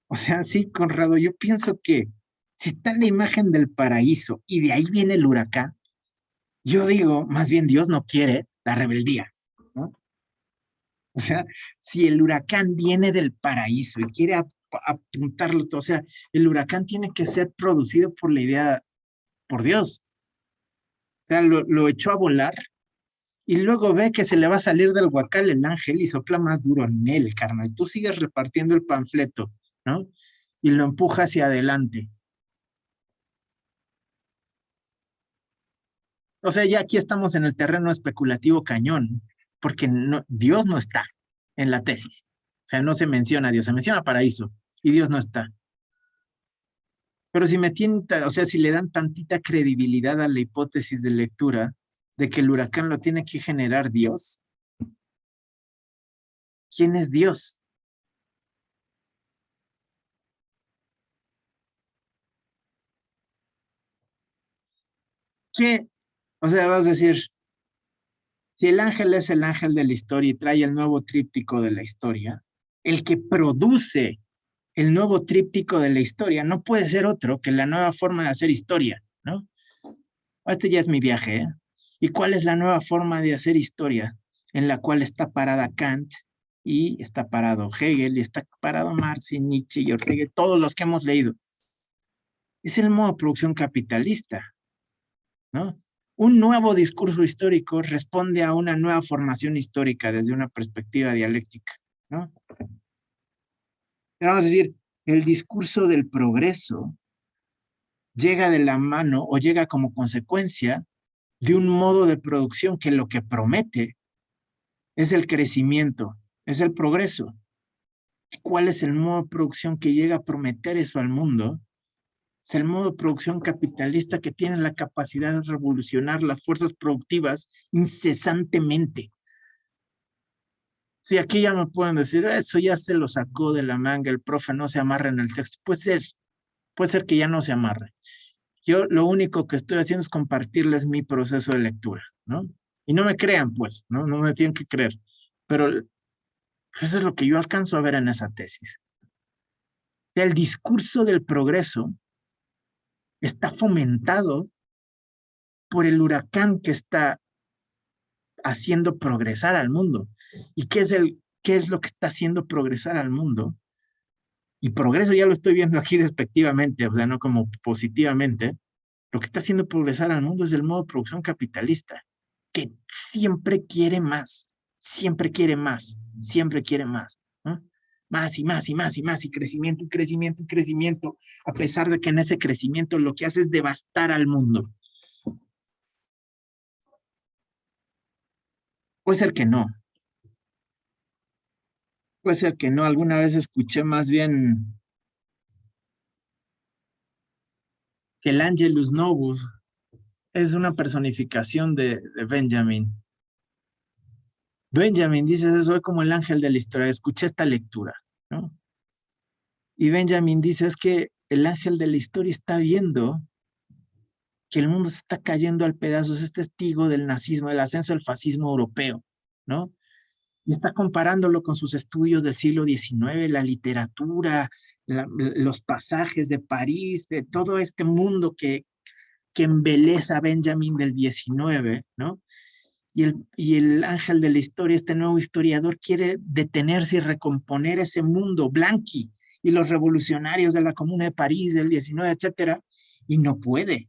O sea, sí, Conrado, yo pienso que si está la imagen del paraíso y de ahí viene el huracán, yo digo, más bien Dios no quiere la rebeldía, ¿no? O sea, si el huracán viene del paraíso y quiere apuntarlo todo, o sea, el huracán tiene que ser producido por la idea, por Dios. O sea, lo echó a volar y luego ve que se le va a salir del huacal el ángel y sopla más duro en él, carnal. Tú sigues repartiendo el panfleto, ¿no? Y lo empuja hacia adelante. O sea, ya aquí estamos en el terreno especulativo cañón, porque Dios no está en la tesis. O sea, no se menciona a Dios, se menciona paraíso y Dios no está. Pero si me tienen, o sea, si le dan tantita credibilidad a la hipótesis de lectura de que el huracán lo tiene que generar Dios, ¿quién es Dios? ¿Qué? O sea, vas a decir, si el ángel es el ángel de la historia y trae el nuevo tríptico de la historia, el que produce el nuevo tríptico de la historia no puede ser otro que la nueva forma de hacer historia, ¿no? Este ya es mi viaje, ¿eh? ¿Y cuál es la nueva forma de hacer historia en la cual está parada Kant y está parado Hegel y está parado Marx y Nietzsche y Ortega, todos los que hemos leído? Es el modo de producción capitalista, ¿no? Un nuevo discurso histórico responde a una nueva formación histórica desde una perspectiva dialéctica, ¿no? Vamos a decir, el discurso del progreso llega de la mano o llega como consecuencia de un modo de producción que lo que promete es el crecimiento, es el progreso. ¿Cuál es el modo de producción que llega a prometer eso al mundo? Es el modo de producción capitalista que tiene la capacidad de revolucionar las fuerzas productivas incesantemente. Si aquí ya me pueden decir, eso ya se lo sacó de la manga, el profe no se amarra en el texto, puede ser, puede ser que ya no se amarre. Yo lo único que estoy haciendo es compartirles mi proceso de lectura, ¿no? Y no me crean, pues, ¿no? No me tienen que creer. Pero eso es lo que yo alcanzo a ver en esa tesis. El discurso del progreso está fomentado por el huracán que está haciendo progresar al mundo. ¿Y qué es lo que está haciendo progresar al mundo? Y progreso ya lo estoy viendo aquí despectivamente, o sea, no como positivamente. Lo que está haciendo progresar al mundo es el modo de producción capitalista, que siempre quiere más, siempre quiere más, siempre quiere más, ¿no? Más y más y más y más, y crecimiento y crecimiento y crecimiento, a pesar de que en ese crecimiento lo que hace es devastar al mundo. Puede ser que no, puede ser que no. Alguna vez escuché más bien que el Angelus Novus es una personificación de Benjamin. Benjamin dice, soy como el ángel de la historia, escuché esta lectura, ¿no? Y Benjamin dice, es que el ángel de la historia está viendo que el mundo se está cayendo al pedazo, es testigo del nazismo, del ascenso del fascismo europeo, ¿no? Y está comparándolo con sus estudios del siglo XIX, la literatura, los pasajes de París, de todo este mundo que embeleza a Benjamin del XIX, ¿no? Y el ángel de la historia, este nuevo historiador, quiere detenerse y recomponer ese mundo, Blanqui y los revolucionarios de la Comuna de París del 19, etcétera, y no puede,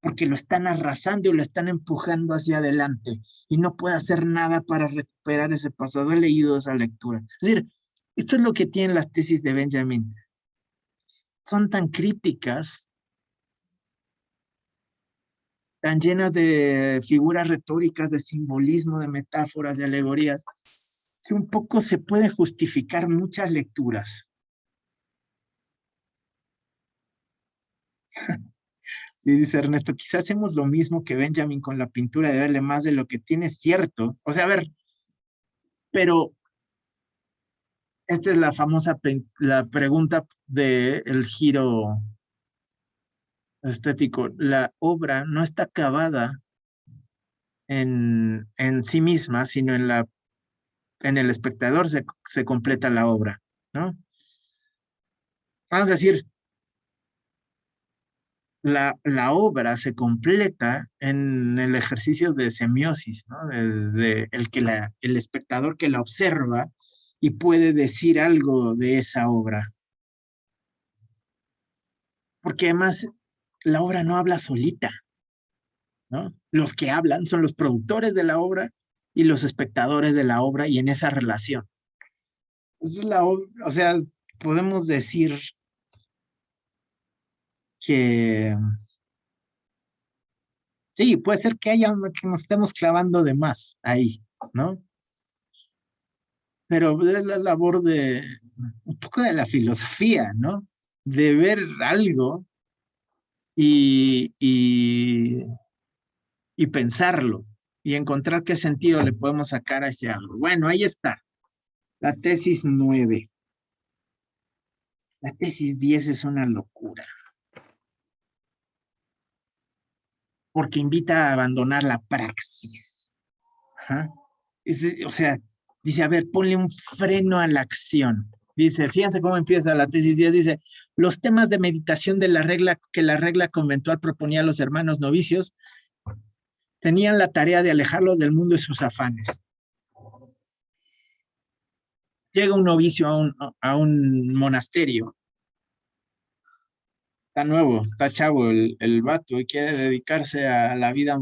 porque lo están arrasando y lo están empujando hacia adelante, y no puede hacer nada para recuperar ese pasado. He leído esa lectura. Es decir, esto es lo que tienen las tesis de Benjamin. Son tan críticas, tan llenas de figuras retóricas, de simbolismo, de metáforas, de alegorías, que un poco se puede justificar muchas lecturas. Sí, dice Ernesto, quizás hacemos lo mismo que Benjamin con la pintura, de verle más de lo que tiene cierto. O sea, a ver, pero esta es la famosa la pregunta del giro estético. La obra no está acabada en sí misma, sino en el espectador se completa la obra, ¿no? Vamos a decir, la obra se completa en el ejercicio de semiosis, ¿no? El espectador que la observa y puede decir algo de esa obra. Porque además la obra no habla solita, ¿no? Los que hablan son los productores de la obra y los espectadores de la obra y en esa relación. Es o sea, podemos decir que sí, puede ser que que nos estemos clavando de más ahí, ¿no? Pero es la labor de un poco de la filosofía, ¿no? De ver algo y, y, y pensarlo y encontrar qué sentido le podemos sacar a ese algo. Bueno, ahí está, la tesis 9. La tesis 10 es una locura, porque invita a abandonar la praxis. Ajá. O sea, dice, a ver, ponle un freno a la acción. Dice, fíjense cómo empieza la tesis 10, dice, los temas de meditación de la regla que la regla conventual proponía a los hermanos novicios tenían la tarea de alejarlos del mundo y sus afanes. Llega un novicio a un monasterio, está nuevo, está chavo el vato y quiere dedicarse a la vida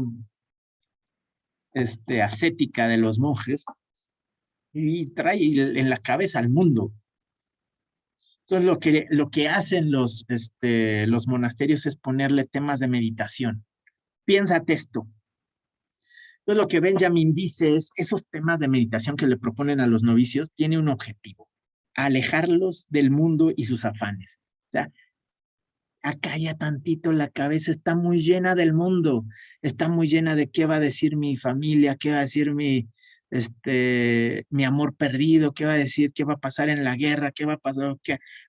ascética de los monjes y trae en la cabeza al mundo. Entonces lo que hacen los monasterios es ponerle temas de meditación. Piénsate esto. Entonces lo que Benjamin dice es, esos temas de meditación que le proponen a los novicios tiene un objetivo, alejarlos del mundo y sus afanes. O sea, acá ya tantito la cabeza está muy llena del mundo, está muy llena de qué va a decir mi familia, qué va a decir mi amor perdido, qué va a decir, qué va a pasar en la guerra, qué va a pasar,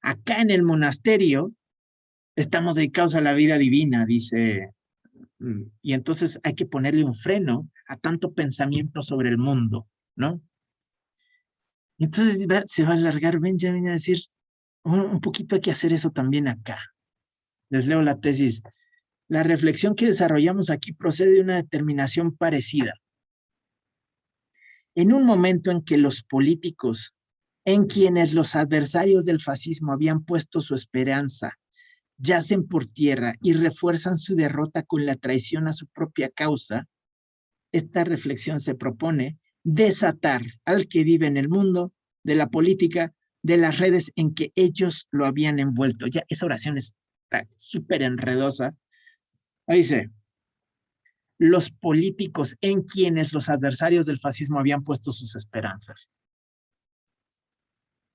acá en el monasterio estamos dedicados a la vida divina, dice, y entonces hay que ponerle un freno a tanto pensamiento sobre el mundo, ¿no? Y entonces se va a alargar Benjamin a decir, un poquito hay que hacer eso también acá. Les leo la tesis. La reflexión que desarrollamos aquí procede de una determinación parecida. En un momento en que los políticos, en quienes los adversarios del fascismo habían puesto su esperanza, yacen por tierra y refuerzan su derrota con la traición a su propia causa, esta reflexión se propone desatar al que vive en el mundo de la política, de las redes en que ellos lo habían envuelto. Ya esa oración está súper enredosa. Ahí dice, los políticos en quienes los adversarios del fascismo habían puesto sus esperanzas.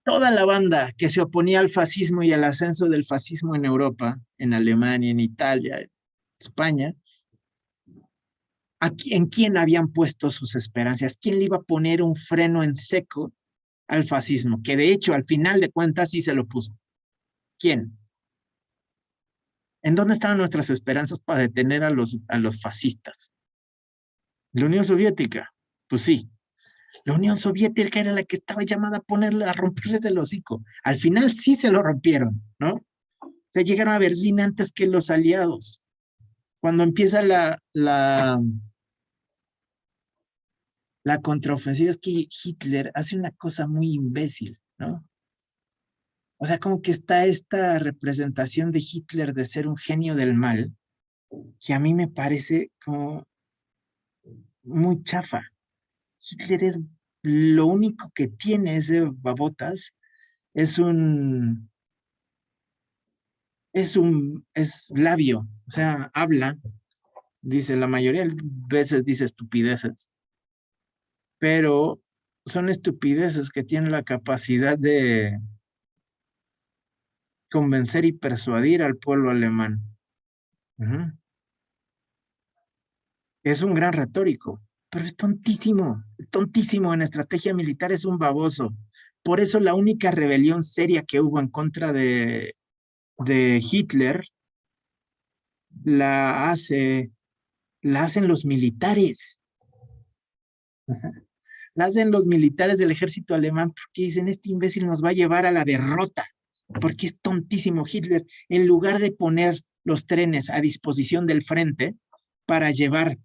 Toda la banda que se oponía al fascismo y al ascenso del fascismo en Europa, en Alemania, en Italia, en España, ¿en quién habían puesto sus esperanzas? ¿Quién le iba a poner un freno en seco al fascismo? Que de hecho, al final de cuentas, sí se lo puso. ¿Quién? ¿En dónde estaban nuestras esperanzas para detener a los fascistas? ¿La Unión Soviética? Pues sí. La Unión Soviética era la que estaba llamada a romperles el hocico. Al final sí se lo rompieron, ¿no? O sea, llegaron a Berlín antes que los aliados. Cuando empieza la contraofensiva, es que Hitler hace una cosa muy imbécil, ¿no? O sea, como que está esta representación de Hitler de ser un genio del mal, que a mí me parece como muy chafa. Hitler es lo único que tiene ese babotas, es es labio, o sea, habla, dice, la mayoría de veces dice estupideces, pero son estupideces que tienen la capacidad de convencer y persuadir al pueblo alemán. Es un gran retórico, pero es tontísimo en estrategia militar, es un baboso. Por eso la única rebelión seria que hubo en contra de Hitler la hace, la hacen los militares. La hacen los militares del ejército alemán porque dicen, este imbécil nos va a llevar a la derrota, porque es tontísimo Hitler. En lugar de poner los trenes a disposición del frente para llevar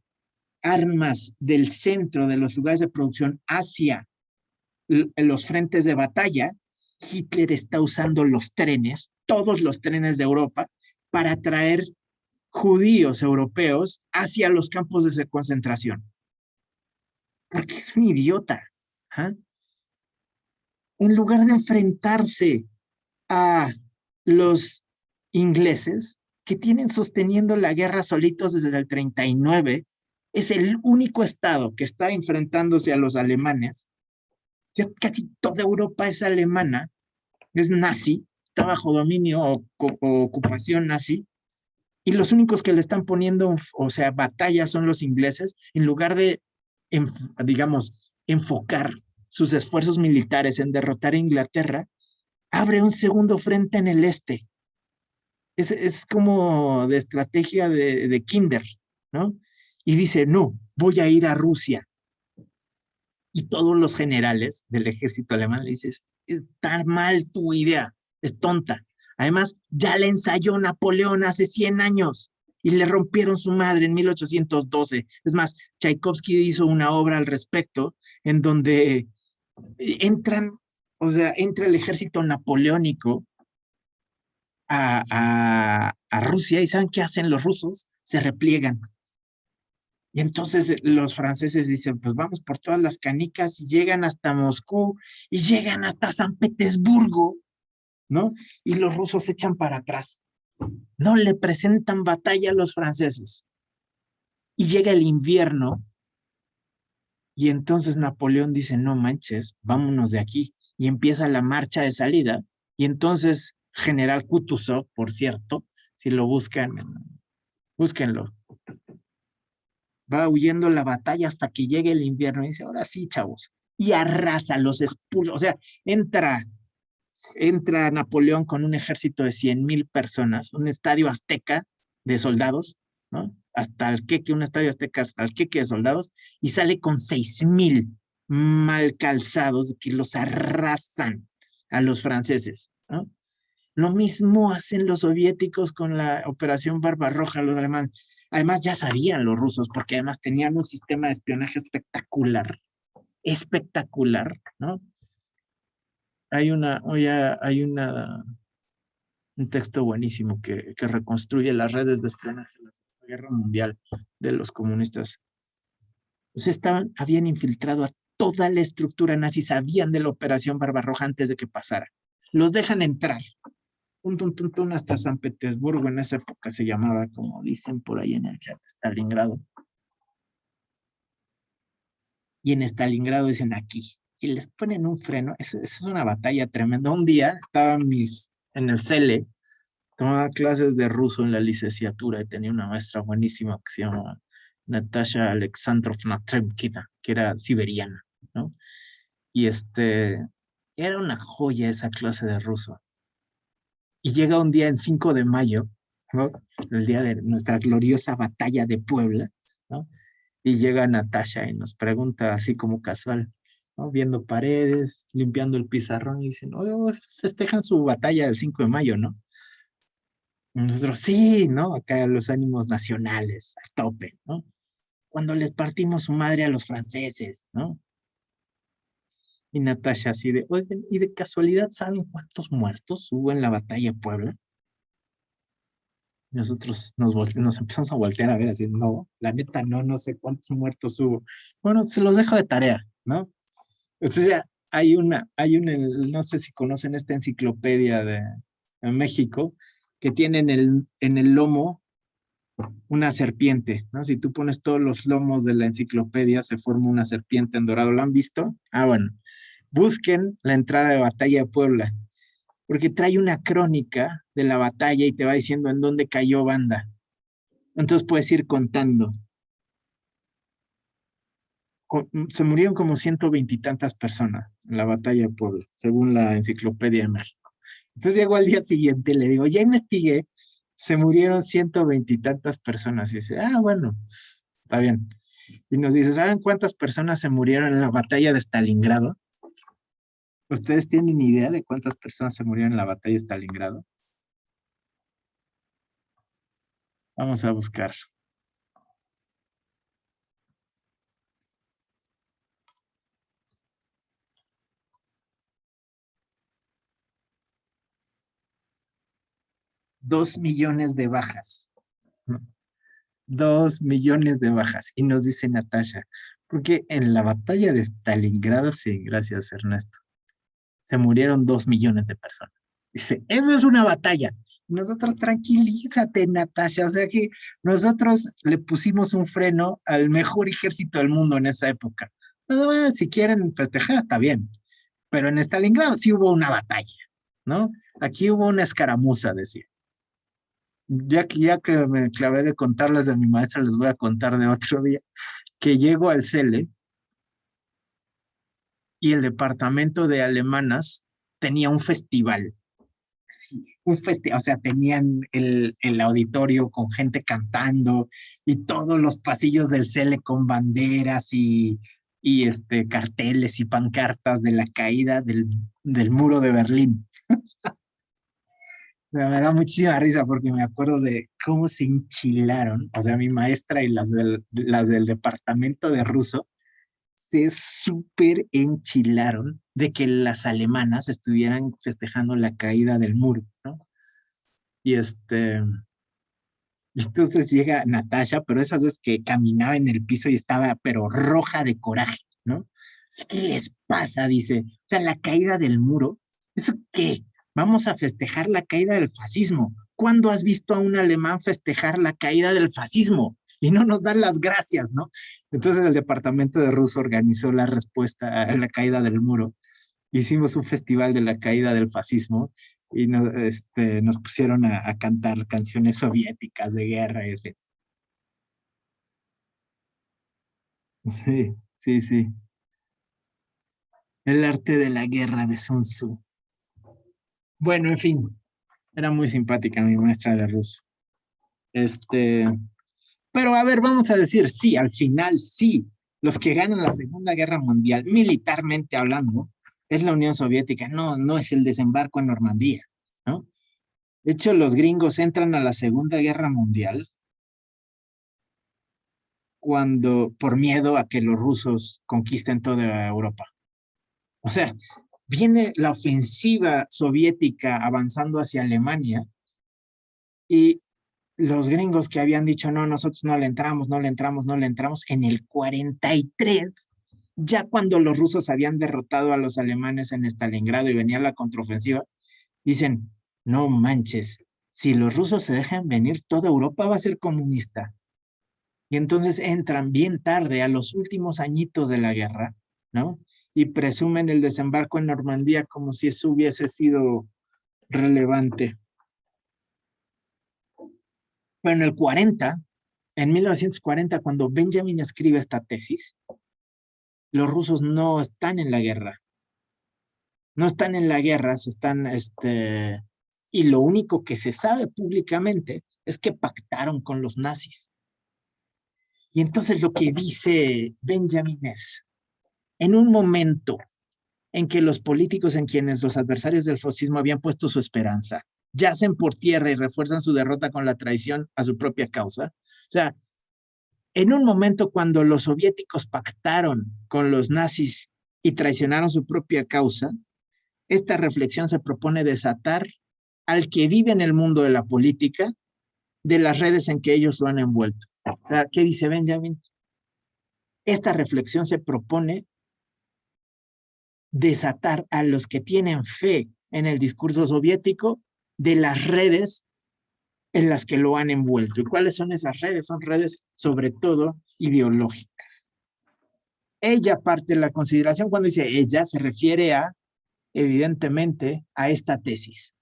armas del centro de los lugares de producción hacia los frentes de batalla, Hitler está usando los trenes, todos los trenes de Europa, para traer judíos europeos hacia los campos de concentración. Porque es un idiota. ¿Ah? En lugar de enfrentarse a los ingleses, que tienen sosteniendo la guerra solitos desde el 39, es el único estado que está enfrentándose a los alemanes. Ya casi toda Europa es alemana, es nazi, está bajo dominio o ocupación nazi, y los únicos que le están poniendo, o sea, batalla son los ingleses, en lugar de, digamos, enfocar sus esfuerzos militares en derrotar a Inglaterra, abre un segundo frente en el este. Es como de estrategia de kinder, ¿no? Y dice, no, voy a ir a Rusia. Y todos los generales del ejército alemán le dices, está mal tu idea, es tonta. Además, ya la ensayó Napoleón hace 100 años y le rompieron su madre en 1812. Es más, Tchaikovsky hizo una obra al respecto en donde entran, o sea, entra el ejército napoleónico a Rusia y ¿saben qué hacen los rusos? Se repliegan. Y entonces los franceses dicen, pues vamos por todas las canicas y llegan hasta Moscú y llegan hasta San Petersburgo, ¿no? Y los rusos se echan para atrás. No le presentan batalla a los franceses. Y llega el invierno y entonces Napoleón dice, no manches, vámonos de aquí. Y empieza la marcha de salida. Y entonces General Kutuzov, por cierto, si lo buscan, búsquenlo. Va huyendo la batalla hasta que llegue el invierno y dice, ahora sí, chavos. Y arrasa, los expulsa. O sea, entra entra Napoleón con un ejército de 100,000 personas, un estadio azteca de soldados, ¿no? Hasta el queque, un estadio azteca hasta el queque de soldados, y sale con 6,000 mal calzados que los arrasan a los franceses, ¿no? Lo mismo hacen los soviéticos con la Operación Barbarroja, los alemanes. Además, ya sabían los rusos, porque además tenían un sistema de espionaje espectacular, espectacular, ¿no? Un texto buenísimo que reconstruye las redes de espionaje de la Segunda Guerra Mundial de los comunistas. Pues habían infiltrado a toda la estructura nazi, sabían de la Operación Barbarroja antes de que pasara. Los dejan entrar, hasta San Petersburgo, en esa época se llamaba, como dicen por ahí en el chat, Stalingrado. Y en Stalingrado dicen aquí, y les ponen un freno. Eso es una batalla tremenda. Un día estaba en el CELE, tomaba clases de ruso en la licenciatura y tenía una maestra buenísima que se llama Natasha Alexandrovna Tremkina, que era siberiana, ¿no? Y era una joya esa clase de ruso. Y llega un día en 5 de mayo, ¿no? El día de nuestra gloriosa batalla de Puebla, ¿no? Y llega Natasha y nos pregunta así como casual, ¿no? Viendo paredes, limpiando el pizarrón y dicen, oye, festejan su batalla del 5 de mayo, ¿no? Y nosotros, sí, ¿no? Acá los ánimos nacionales a tope, ¿no? Cuando les partimos su madre a los franceses, ¿no? Y Natasha así de, oigan, ¿y de casualidad saben cuántos muertos hubo en la batalla de Puebla? Nosotros nos empezamos a voltear a ver así, no, la neta no sé cuántos muertos hubo. Bueno, se los dejo de tarea, ¿no? Entonces ya no sé si conocen esta enciclopedia de México, que tiene en el lomo una serpiente, ¿no? Si tú pones todos los lomos de la enciclopedia, se forma una serpiente en dorado. ¿Lo han visto? Ah, bueno. Busquen la entrada de Batalla de Puebla, porque trae una crónica de la batalla y te va diciendo en dónde cayó banda. Entonces puedes ir contando. Se murieron como 120 y tantas personas en la batalla de Puebla, según la Enciclopedia de México. Entonces llegó al día siguiente y le digo, ya investigué, se murieron 120 y tantas personas. Y dice, ah, bueno, está bien. Y nos dice, ¿saben cuántas personas se murieron en la batalla de Stalingrado? ¿Ustedes tienen idea de cuántas personas se murieron en la batalla de Stalingrado? Vamos a buscar. Dos millones de bajas. 2 millones de bajas. Y nos dice Natasha, porque en la batalla de Stalingrado, sí, gracias Ernesto, se murieron 2 millones de personas. Dice, eso es una batalla. Nosotros, tranquilízate, Natasha. O sea que nosotros le pusimos un freno al mejor ejército del mundo en esa época. Bueno, si quieren festejar, está bien. Pero en Stalingrado sí hubo una batalla, ¿no? Aquí hubo una escaramuza, decía. Ya que me clavé de contarles de mi maestra, les voy a contar de otro día, que llego al CELE y el departamento de alemanas tenía un festival. Sí, un festival, o sea, tenían el auditorio con gente cantando y todos los pasillos del CELE con banderas y carteles y pancartas de la caída del muro de Berlín. Me da muchísima risa porque me acuerdo de cómo se enchilaron, o sea, mi maestra y las del departamento de ruso se súper enchilaron de que las alemanas estuvieran festejando la caída del muro, ¿no? Y y entonces llega Natasha, pero esas veces que caminaba en el piso y estaba, pero roja de coraje, ¿no? ¿Qué les pasa? Dice, o sea, la caída del muro, ¿eso qué? Vamos a festejar la caída del fascismo. ¿Cuándo has visto a un alemán festejar la caída del fascismo? Y no nos dan las gracias, ¿no? Entonces el departamento de ruso organizó la respuesta a la caída del muro. Hicimos un festival de la caída del fascismo y nos pusieron a cantar canciones soviéticas de guerra. Sí, sí, sí. El arte de la guerra de Sun Tzu. Bueno, en fin, era muy simpática mi maestra de ruso. Pero a ver, vamos a decir, sí, al final sí, los que ganan la Segunda Guerra Mundial, militarmente hablando, es la Unión Soviética, no, no es el desembarco en Normandía, ¿no? De hecho, los gringos entran a la Segunda Guerra Mundial por miedo a que los rusos conquisten toda Europa. O sea, viene la ofensiva soviética avanzando hacia Alemania y los gringos que habían dicho, no, nosotros no le entramos, no le entramos, no le entramos, en el 43, ya cuando los rusos habían derrotado a los alemanes en Stalingrado y venía la contraofensiva, dicen, no manches, si los rusos se dejan venir, toda Europa va a ser comunista. Y entonces entran bien tarde, a los últimos añitos de la guerra, ¿no? Y presumen el desembarco en Normandía como si eso hubiese sido relevante. Pero en el 40, en 1940, cuando Benjamin escribe esta tesis, los rusos no están en la guerra. No están en la guerra, y lo único que se sabe públicamente es que pactaron con los nazis. Y entonces lo que dice Benjamin es, en un momento en que los políticos en quienes los adversarios del fascismo habían puesto su esperanza, yacen por tierra y refuerzan su derrota con la traición a su propia causa. O sea, en un momento cuando los soviéticos pactaron con los nazis y traicionaron su propia causa, esta reflexión se propone desatar al que vive en el mundo de la política de las redes en que ellos lo han envuelto. O sea, ¿qué dice Benjamin? Esta reflexión se propone desatar a los que tienen fe en el discurso soviético de las redes en las que lo han envuelto. ¿Y cuáles son esas redes? Son redes sobre todo ideológicas. Ella parte de la consideración, cuando dice ella, se refiere evidentemente, a esta tesis.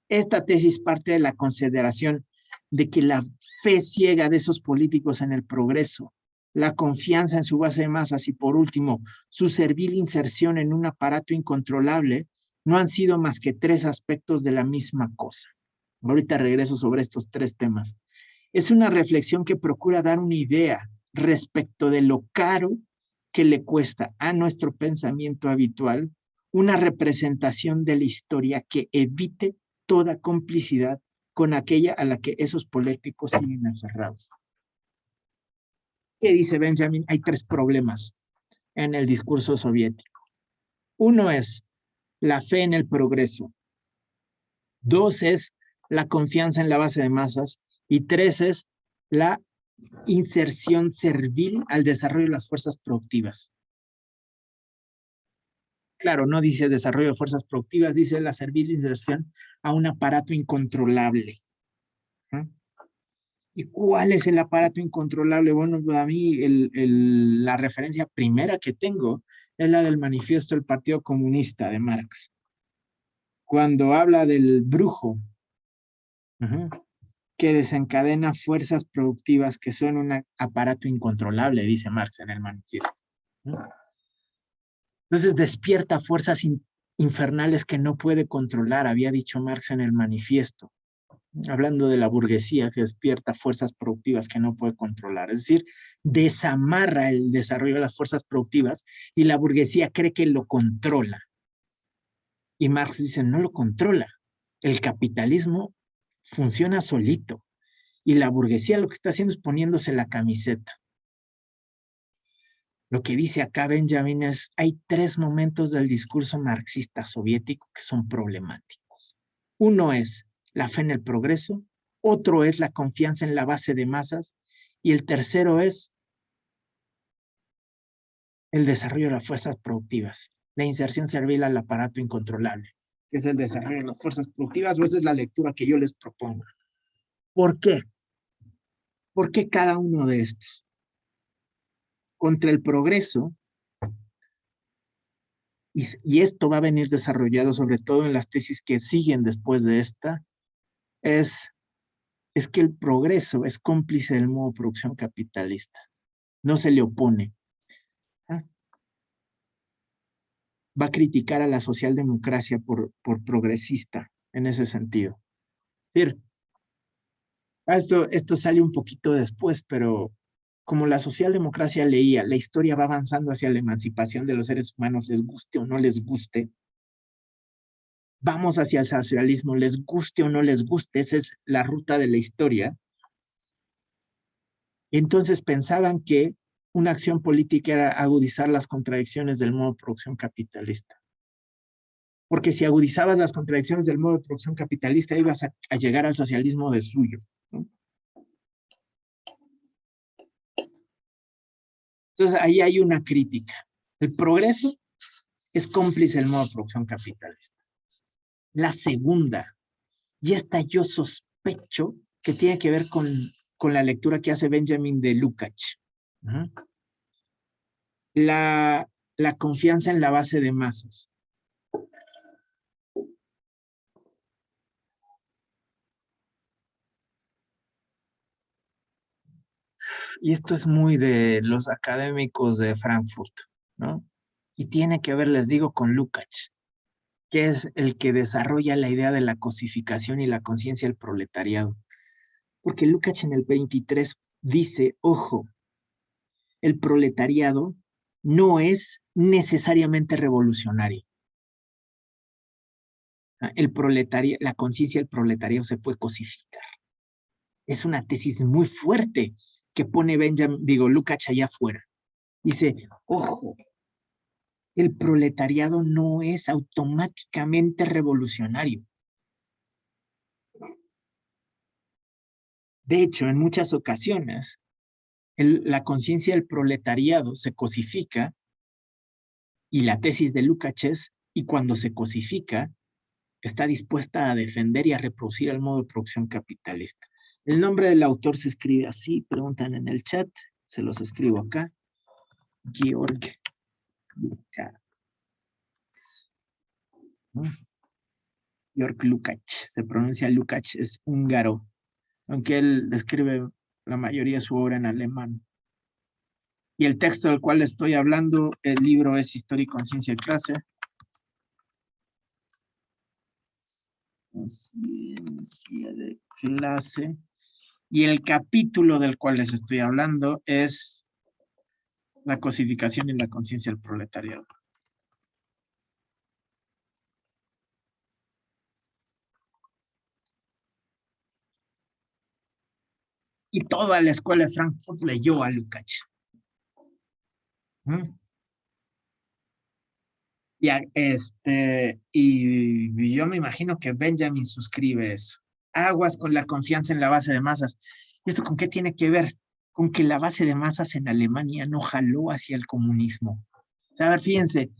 Esta tesis parte de la consideración de que la fe ciega de esos políticos en el progreso, la confianza en su base de masas y, por último, su servil inserción en un aparato incontrolable, no han sido más que tres aspectos de la misma cosa. Ahorita regreso sobre estos tres temas. Es una reflexión que procura dar una idea respecto de lo caro que le cuesta a nuestro pensamiento habitual una representación de la historia que evite toda complicidad con aquella a la que esos políticos siguen aferrados. ¿Qué dice Benjamin? Hay tres problemas en el discurso soviético. Uno es la fe en el progreso. Dos es la confianza en la base de masas. Y tres es la inserción servil al desarrollo de las fuerzas productivas. Claro, no dice desarrollo de fuerzas productivas, dice la servil inserción a un aparato incontrolable. ¿Eh? ¿Y cuál es el aparato incontrolable? Bueno, a mí la referencia primera que tengo es la del manifiesto del Partido Comunista de Marx. Cuando habla del brujo, que desencadena fuerzas productivas que son un aparato incontrolable, dice Marx en el manifiesto. Entonces despierta fuerzas infernales que no puede controlar, había dicho Marx en el manifiesto, hablando de la burguesía que despierta fuerzas productivas que no puede controlar. Es decir, desamarra el desarrollo de las fuerzas productivas y la burguesía cree que lo controla. Y Marx dice, no lo controla. El capitalismo funciona solito. Y la burguesía lo que está haciendo es poniéndose la camiseta. Lo que dice acá Benjamin es, hay tres momentos del discurso marxista soviético que son problemáticos. Uno es la fe en el progreso, otro es la confianza en la base de masas, y el tercero es el desarrollo de las fuerzas productivas, la inserción servil al aparato incontrolable, que es el desarrollo de las fuerzas productivas, o esa es la lectura que yo les propongo. ¿Por qué? ¿Por qué cada uno de estos? Contra el progreso, y esto va a venir desarrollado sobre todo en las tesis que siguen después de esta, es que el progreso es cómplice del modo de producción capitalista. No se le opone. Va a criticar a la socialdemocracia por progresista. en ese sentido. Es decir, esto sale un poquito después, pero como la socialdemocracia leía, la historia va avanzando hacia la emancipación de los seres humanos, les guste o no les guste, vamos hacia el socialismo, les guste o no les guste, esa es la ruta de la historia. Entonces pensaban que una acción política era agudizar las contradicciones del modo de producción capitalista. Porque si agudizabas las contradicciones del modo de producción capitalista, ibas a llegar al socialismo de suyo, ¿no? Entonces ahí hay una crítica. El progreso es cómplice del modo de producción capitalista. La segunda, y esta yo sospecho que tiene que ver con la lectura que hace Benjamin de Lukács. La confianza en la base de masas. Y esto es muy de los académicos de Frankfurt, ¿no? Y tiene que ver, les digo, con Lukács, que es el que desarrolla la idea de la cosificación y la conciencia del proletariado. Porque Lukács en el 23 dice, ojo, el proletariado no es necesariamente revolucionario. La conciencia del proletariado se puede cosificar. Es una tesis muy fuerte que pone Lukács allá afuera. Dice, ojo, el proletariado no es automáticamente revolucionario. De hecho, en muchas ocasiones, la conciencia del proletariado se cosifica y la tesis de Lukács es, y cuando se cosifica, está dispuesta a defender y a reproducir el modo de producción capitalista. El nombre del autor se escribe así, preguntan en el chat, se los escribo acá. Georg Lukács. Georg Lukács, se pronuncia Lukács, es húngaro, aunque él describe la mayoría de su obra en alemán. Y el texto del cual estoy hablando, el libro es Historia y Conciencia de Clase. Conciencia de Clase. Y el capítulo del cual les estoy hablando es la cosificación y la conciencia del proletariado. Y toda la escuela de Frankfurt leyó a Lukács. Y yo me imagino que Benjamin suscribe eso. Aguas con la confianza en la base de masas. ¿Y esto con qué tiene que ver? Con que la base de masas en Alemania no jaló hacia el comunismo. O sea, a ver, fíjense,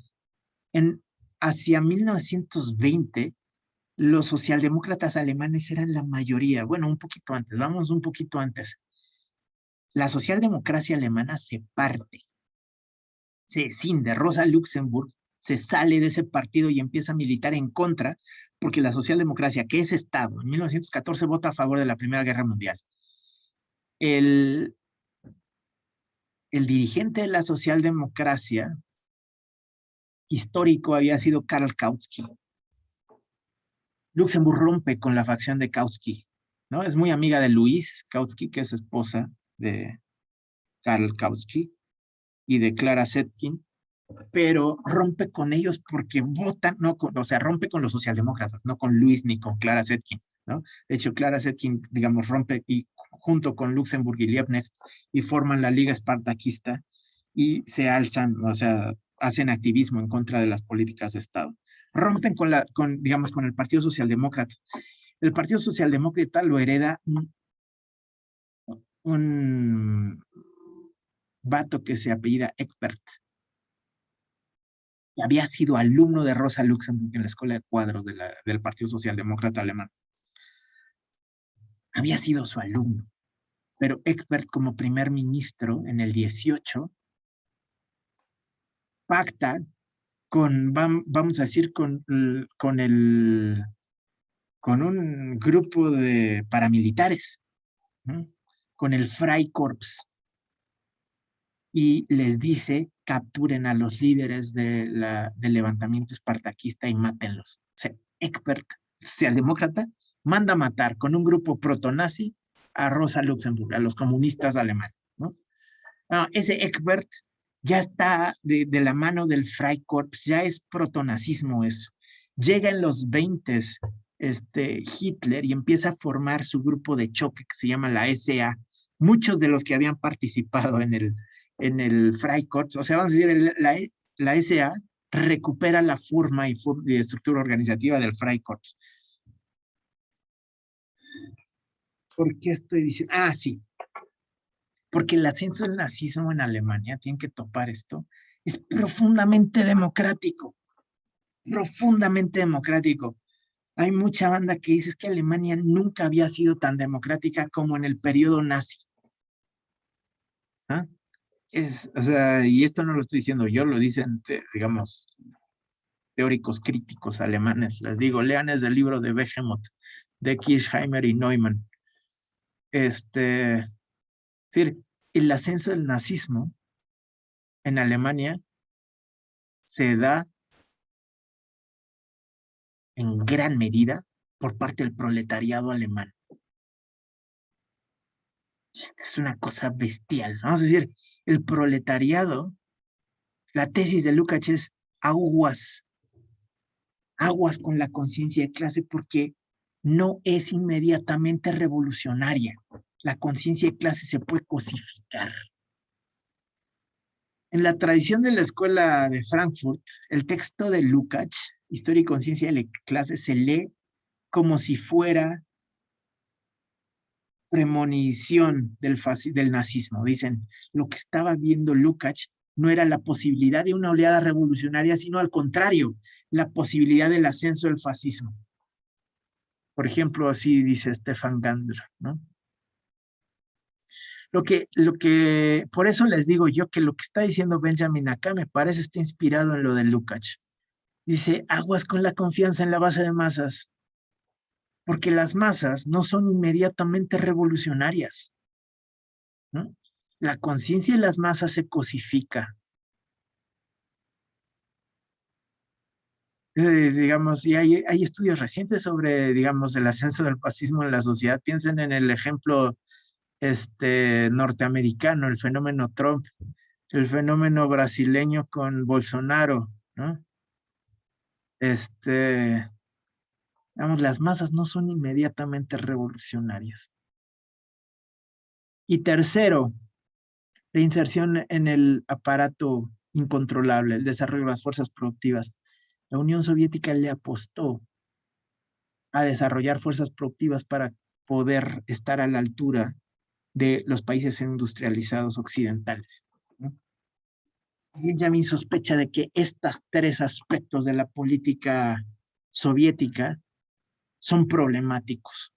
hacia 1920, los socialdemócratas alemanes eran la mayoría. Bueno, un poquito antes, vamos un poquito antes. La socialdemocracia alemana se parte. Se escinde. Rosa Luxemburg se sale de ese partido y empieza a militar en contra, porque la socialdemocracia, que es Estado, en 1914 vota a favor de la Primera Guerra Mundial. El dirigente de la socialdemocracia histórico había sido Karl Kautsky. Luxemburg rompe con la facción de Kautsky, ¿no? Es muy amiga de Louise Kautsky, que es esposa de Karl Kautsky, y de Clara Zetkin, pero rompe con ellos porque votan, o sea, rompe con los socialdemócratas, no con Luis ni con Clara Zetkin, ¿no? De hecho, Clara Zetkin, digamos, rompe y junto con Luxemburg y Liebknecht y forman la Liga Espartaquista y se alzan, o sea, hacen activismo en contra de las políticas de Estado. Rompen digamos, con el Partido Socialdemócrata. El Partido Socialdemócrata lo hereda un vato que se apellida Eckbert, que había sido alumno de Rosa Luxemburg en la Escuela de Cuadros del Partido Socialdemócrata Alemán. Había sido su alumno, pero Eckbert como primer ministro en el 18 pacta con, vamos a decir, con un grupo de paramilitares, ¿no? Con el Freikorps, y les dice, capturen a los líderes del levantamiento espartaquista y mátenlos. O sea, Eckbert socialdemócrata, manda a matar con un grupo protonazi a Rosa Luxemburg, a los comunistas alemanes, ¿no? Ese Eckbert ya está de la mano del Freikorps, ya es protonazismo eso. Llega en los 20 Hitler y empieza a formar su grupo de choque que se llama la SA. Muchos de los que habían participado en el Freikorps, o sea, vamos a decir, la SA recupera la forma y estructura organizativa del Freikorps. ¿Por qué estoy diciendo? Sí, porque el ascenso del nazismo en Alemania, tienen que topar esto, es profundamente democrático, profundamente democrático. Hay mucha banda que dice que Alemania nunca había sido tan democrática como en el periodo nazi. ¿Ah? O sea, y esto no lo estoy diciendo yo, lo dicen, digamos, teóricos críticos alemanes. Les digo, lean ese libro de Behemoth, de Kirchheimer y Neumann. Es decir, el ascenso del nazismo en Alemania se da en gran medida por parte del proletariado alemán. Es una cosa bestial. Vamos a decir, el proletariado, la tesis de Lukács es aguas con la conciencia de clase porque no es inmediatamente revolucionaria. La conciencia de clase se puede cosificar. En la tradición de la escuela de Frankfurt, el texto de Lukács, Historia y conciencia de la clase, se lee como si fuera premonición del nazismo. Dicen, lo que estaba viendo Lukács no era la posibilidad de una oleada revolucionaria, sino al contrario, la posibilidad del ascenso del fascismo. Por ejemplo, así dice Stefan Gandler, ¿no? Por eso les digo yo que lo que está diciendo Benjamin acá me parece está inspirado en lo de Lukács. Dice, aguas con la confianza en la base de masas, porque las masas no son inmediatamente revolucionarias, ¿no? La conciencia de las masas se cosifica. Digamos, y hay estudios recientes sobre, digamos, el ascenso del fascismo en la sociedad. Piensen en el ejemplo norteamericano, el fenómeno Trump, el fenómeno brasileño con Bolsonaro, ¿no? Digamos, las masas no son inmediatamente revolucionarias. Y tercero, la inserción en el aparato incontrolable, el desarrollo de las fuerzas productivas. La Unión Soviética le apostó a desarrollar fuerzas productivas para poder estar a la altura de los países industrializados occidentales, ¿no? Benjamin sospecha de que estos tres aspectos de la política soviética son problemáticos.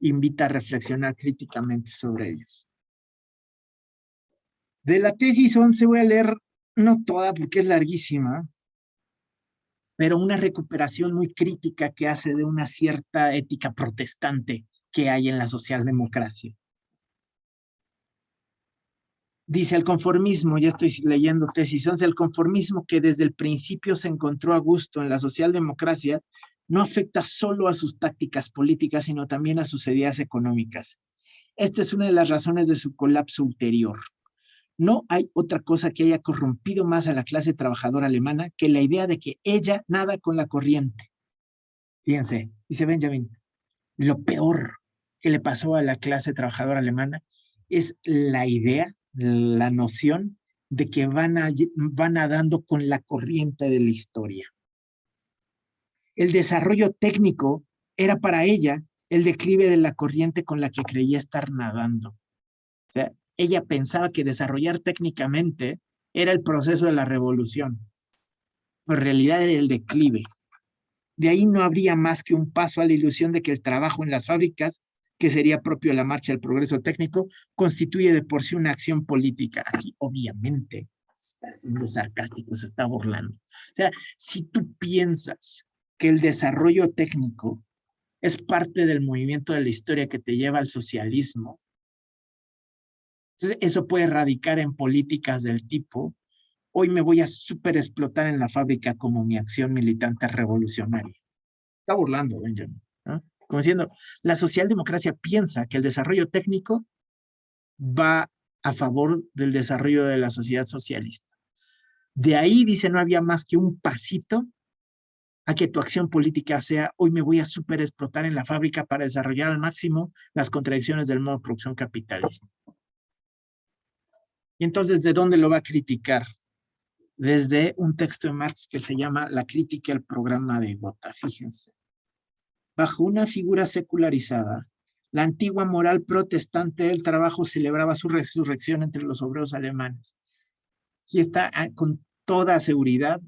Invita a reflexionar críticamente sobre ellos. De la tesis 11 voy a leer, no toda porque es larguísima, pero una recuperación muy crítica que hace de una cierta ética protestante que hay en la socialdemocracia. Dice el conformismo, ya estoy leyendo tesis 11, el conformismo que desde el principio se encontró a gusto en la socialdemocracia no afecta solo a sus tácticas políticas, sino también a sus ideas económicas. Esta es una de las razones de su colapso ulterior. No hay otra cosa que haya corrompido más a la clase trabajadora alemana que la idea de que ella nada con la corriente. Fíjense, dice Benjamin, lo peor que le pasó a la clase trabajadora alemana es la idea, la noción de que van nadando con la corriente de la historia. El desarrollo técnico era para ella el declive de la corriente con la que creía estar nadando. O sea, ella pensaba que desarrollar técnicamente era el proceso de la revolución, pero en realidad era el declive. De ahí no habría más que un paso a la ilusión de que el trabajo en las fábricas, que sería propio de la marcha del progreso técnico, constituye de por sí una acción política. Aquí, obviamente, está siendo sarcástico, se está burlando. O sea, si tú piensas que el desarrollo técnico es parte del movimiento de la historia que te lleva al socialismo, entonces eso puede radicar en políticas del tipo, hoy me voy a súper explotar en la fábrica como mi acción militante revolucionaria. Está burlando, Benjamin, ¿no? Como diciendo, la socialdemocracia piensa que el desarrollo técnico va a favor del desarrollo de la sociedad socialista. De ahí, dice, no había más que un pasito a que tu acción política sea, hoy me voy a super explotar en la fábrica para desarrollar al máximo las contradicciones del modo de producción capitalista. Y entonces, ¿de dónde lo va a criticar? Desde un texto de Marx que se llama La crítica al programa de Gotha, fíjense. Bajo una figura secularizada, la antigua moral protestante del trabajo celebraba su resurrección entre los obreros alemanes. Y está con toda seguridad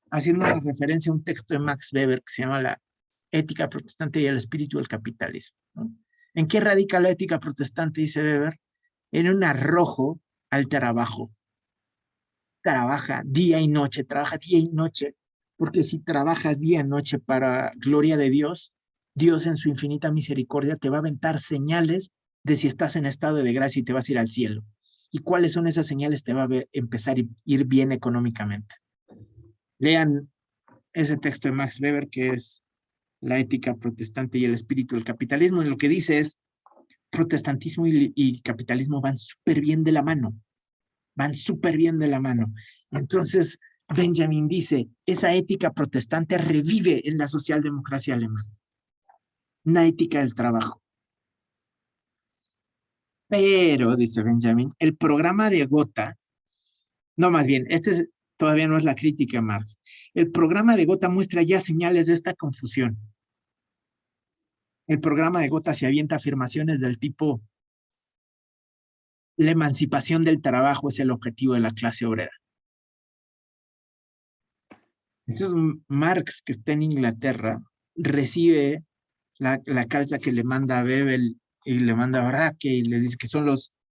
haciendo una referencia a un texto de Max Weber que se llama La ética protestante y el espíritu del capitalismo, ¿no? ¿En qué radica la ética protestante, dice Weber? En un arrojo al trabajo. Trabaja día y noche, porque si trabajas día y noche para gloria de Dios, Dios en su infinita misericordia te va a aventar señales de si estás en estado de gracia y te vas a ir al cielo. ¿Y cuáles son esas señales? Te va a empezar a ir bien económicamente. Lean ese texto de Max Weber que es La ética protestante y el espíritu del capitalismo. En lo que dice es, protestantismo y capitalismo van súper bien de la mano. Van súper bien de la mano. Entonces, Benjamin dice, esa ética protestante revive en la socialdemocracia alemana. Una ética del trabajo. Pero, dice Benjamin, el programa de Gotha, no, más bien, todavía no es la crítica a Marx. El programa de Gotha muestra ya señales de esta confusión. El programa de Gotha se avienta afirmaciones del tipo, la emancipación del trabajo es el objetivo de la clase obrera. Entonces, Marx, que está en Inglaterra, recibe la carta que le manda a Bebel y le manda a Bracke y le dice que son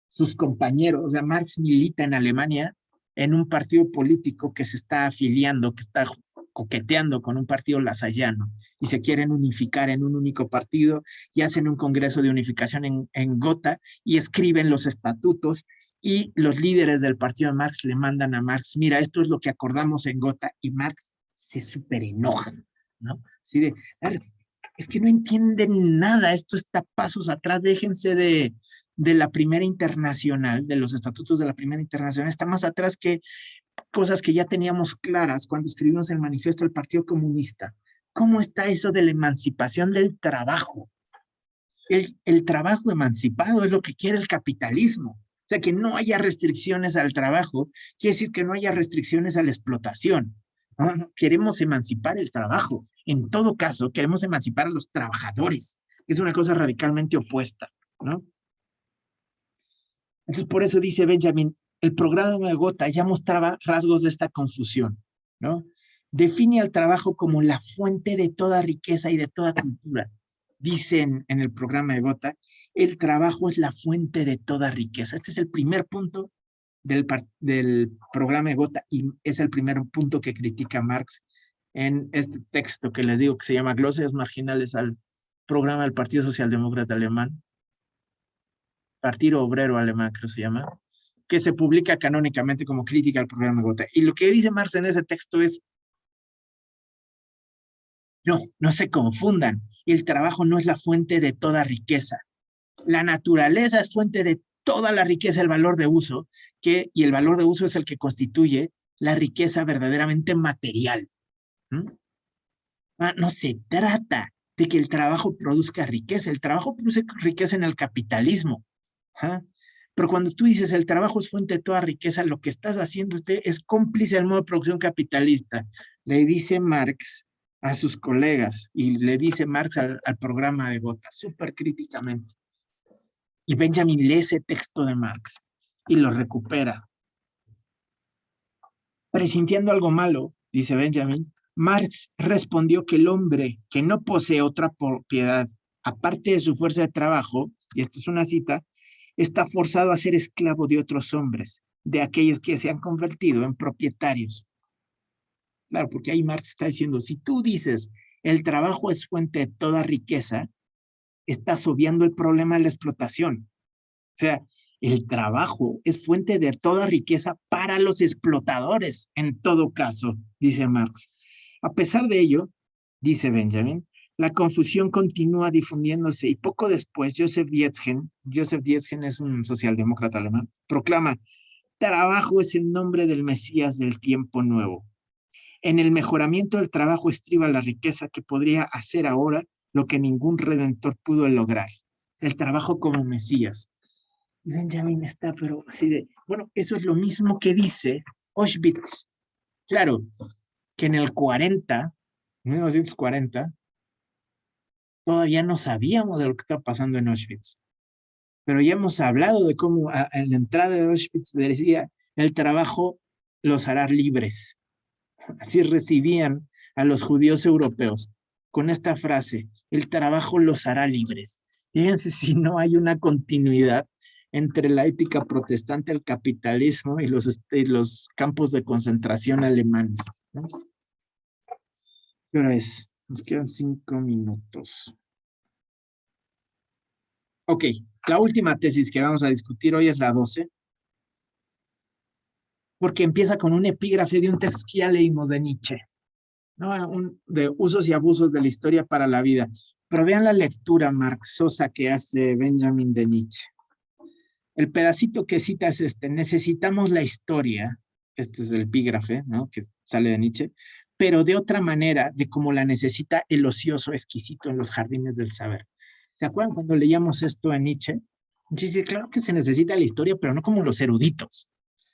sus compañeros. O sea, Marx milita en Alemania en un partido político que se está afiliando, que está coqueteando con un partido lasallano y se quieren unificar en un único partido y hacen un congreso de unificación en Gotha y escriben los estatutos y los líderes del partido de Marx le mandan a Marx, mira, esto es lo que acordamos en Gotha, y Marx se súper enojan, ¿no? Así de, es que no entienden nada, esto está pasos atrás, déjense de la primera internacional, de los estatutos de la primera internacional, está más atrás que cosas que ya teníamos claras cuando escribimos el manifiesto del Partido Comunista. ¿Cómo está eso de la emancipación del trabajo? El trabajo emancipado es lo que quiere el capitalismo. O sea, que no haya restricciones al trabajo, quiere decir que no haya restricciones a la explotación. No, queremos emancipar el trabajo. En todo caso, queremos emancipar a los trabajadores, que es una cosa radicalmente opuesta, ¿no? Entonces, por eso dice Benjamin, el programa de Gotha ya mostraba rasgos de esta confusión, ¿no? Define al trabajo como la fuente de toda riqueza y de toda cultura. Dicen en el programa de Gotha, el trabajo es la fuente de toda riqueza. Este es el primer punto del programa de Gotha y es el primer punto que critica Marx en este texto que les digo que se llama Glosas marginales al programa del Partido Socialdemócrata Alemán, Partido Obrero Alemán creo que se llama, que se publica canónicamente como crítica al programa de Gotha. Y lo que dice Marx en ese texto es, no se confundan, el trabajo no es la fuente de toda riqueza. La naturaleza es fuente de toda la riqueza, el valor de uso, y el valor de uso es el que constituye la riqueza verdaderamente material. No se trata de que el trabajo produzca riqueza, el trabajo produce riqueza en el capitalismo. Pero cuando tú dices el trabajo es fuente de toda riqueza, lo que estás haciendo es cómplice del modo de producción capitalista. Le dice Marx a sus colegas y le dice Marx al programa de Gotha, súper críticamente. Y Benjamin lee ese texto de Marx y lo recupera. Presintiendo algo malo, dice Benjamin, Marx respondió que el hombre que no posee otra propiedad, aparte de su fuerza de trabajo, y esto es una cita, está forzado a ser esclavo de otros hombres, de aquellos que se han convertido en propietarios. Claro, porque ahí Marx está diciendo, si tú dices el trabajo es fuente de toda riqueza, estás obviando el problema de la explotación. O sea, el trabajo es fuente de toda riqueza para los explotadores, en todo caso, dice Marx. A pesar de ello, Dice Benjamin, la confusión continúa difundiéndose y poco después Joseph Dietzgen es un socialdemócrata alemán, proclama, trabajo es el nombre del Mesías del tiempo nuevo. En el mejoramiento del trabajo estriba la riqueza que podría hacer ahora lo que ningún redentor pudo lograr. El trabajo como Mesías. Benjamin está, pero así de, bueno, eso es lo mismo que dice Auschwitz. Claro, que en el 1940, todavía no sabíamos de lo que estaba pasando en Auschwitz. Pero ya hemos hablado de cómo en la entrada de Auschwitz decía, el trabajo los hará libres. Así recibían a los judíos europeos con esta frase, el trabajo los hará libres. Fíjense si no hay una continuidad entre la ética protestante, el capitalismo y los campos de concentración alemanes, ¿no? ¿Qué hora es? Nos quedan 5 minutos. Ok, la última tesis que vamos a discutir hoy es la 12, porque empieza con un epígrafe de un texto que ya leímos de Nietzsche, ¿no? De usos y abusos de la historia para la vida. Pero vean la lectura marxosa que hace Benjamin de Nietzsche. El pedacito que cita es este, necesitamos la historia, este es el epígrafe, ¿no? Que sale de Nietzsche, pero de otra manera, de como la necesita el ocioso exquisito en los jardines del saber. ¿Se acuerdan cuando leíamos esto en Nietzsche? Nietzsche dice, claro que se necesita la historia, pero no como los eruditos.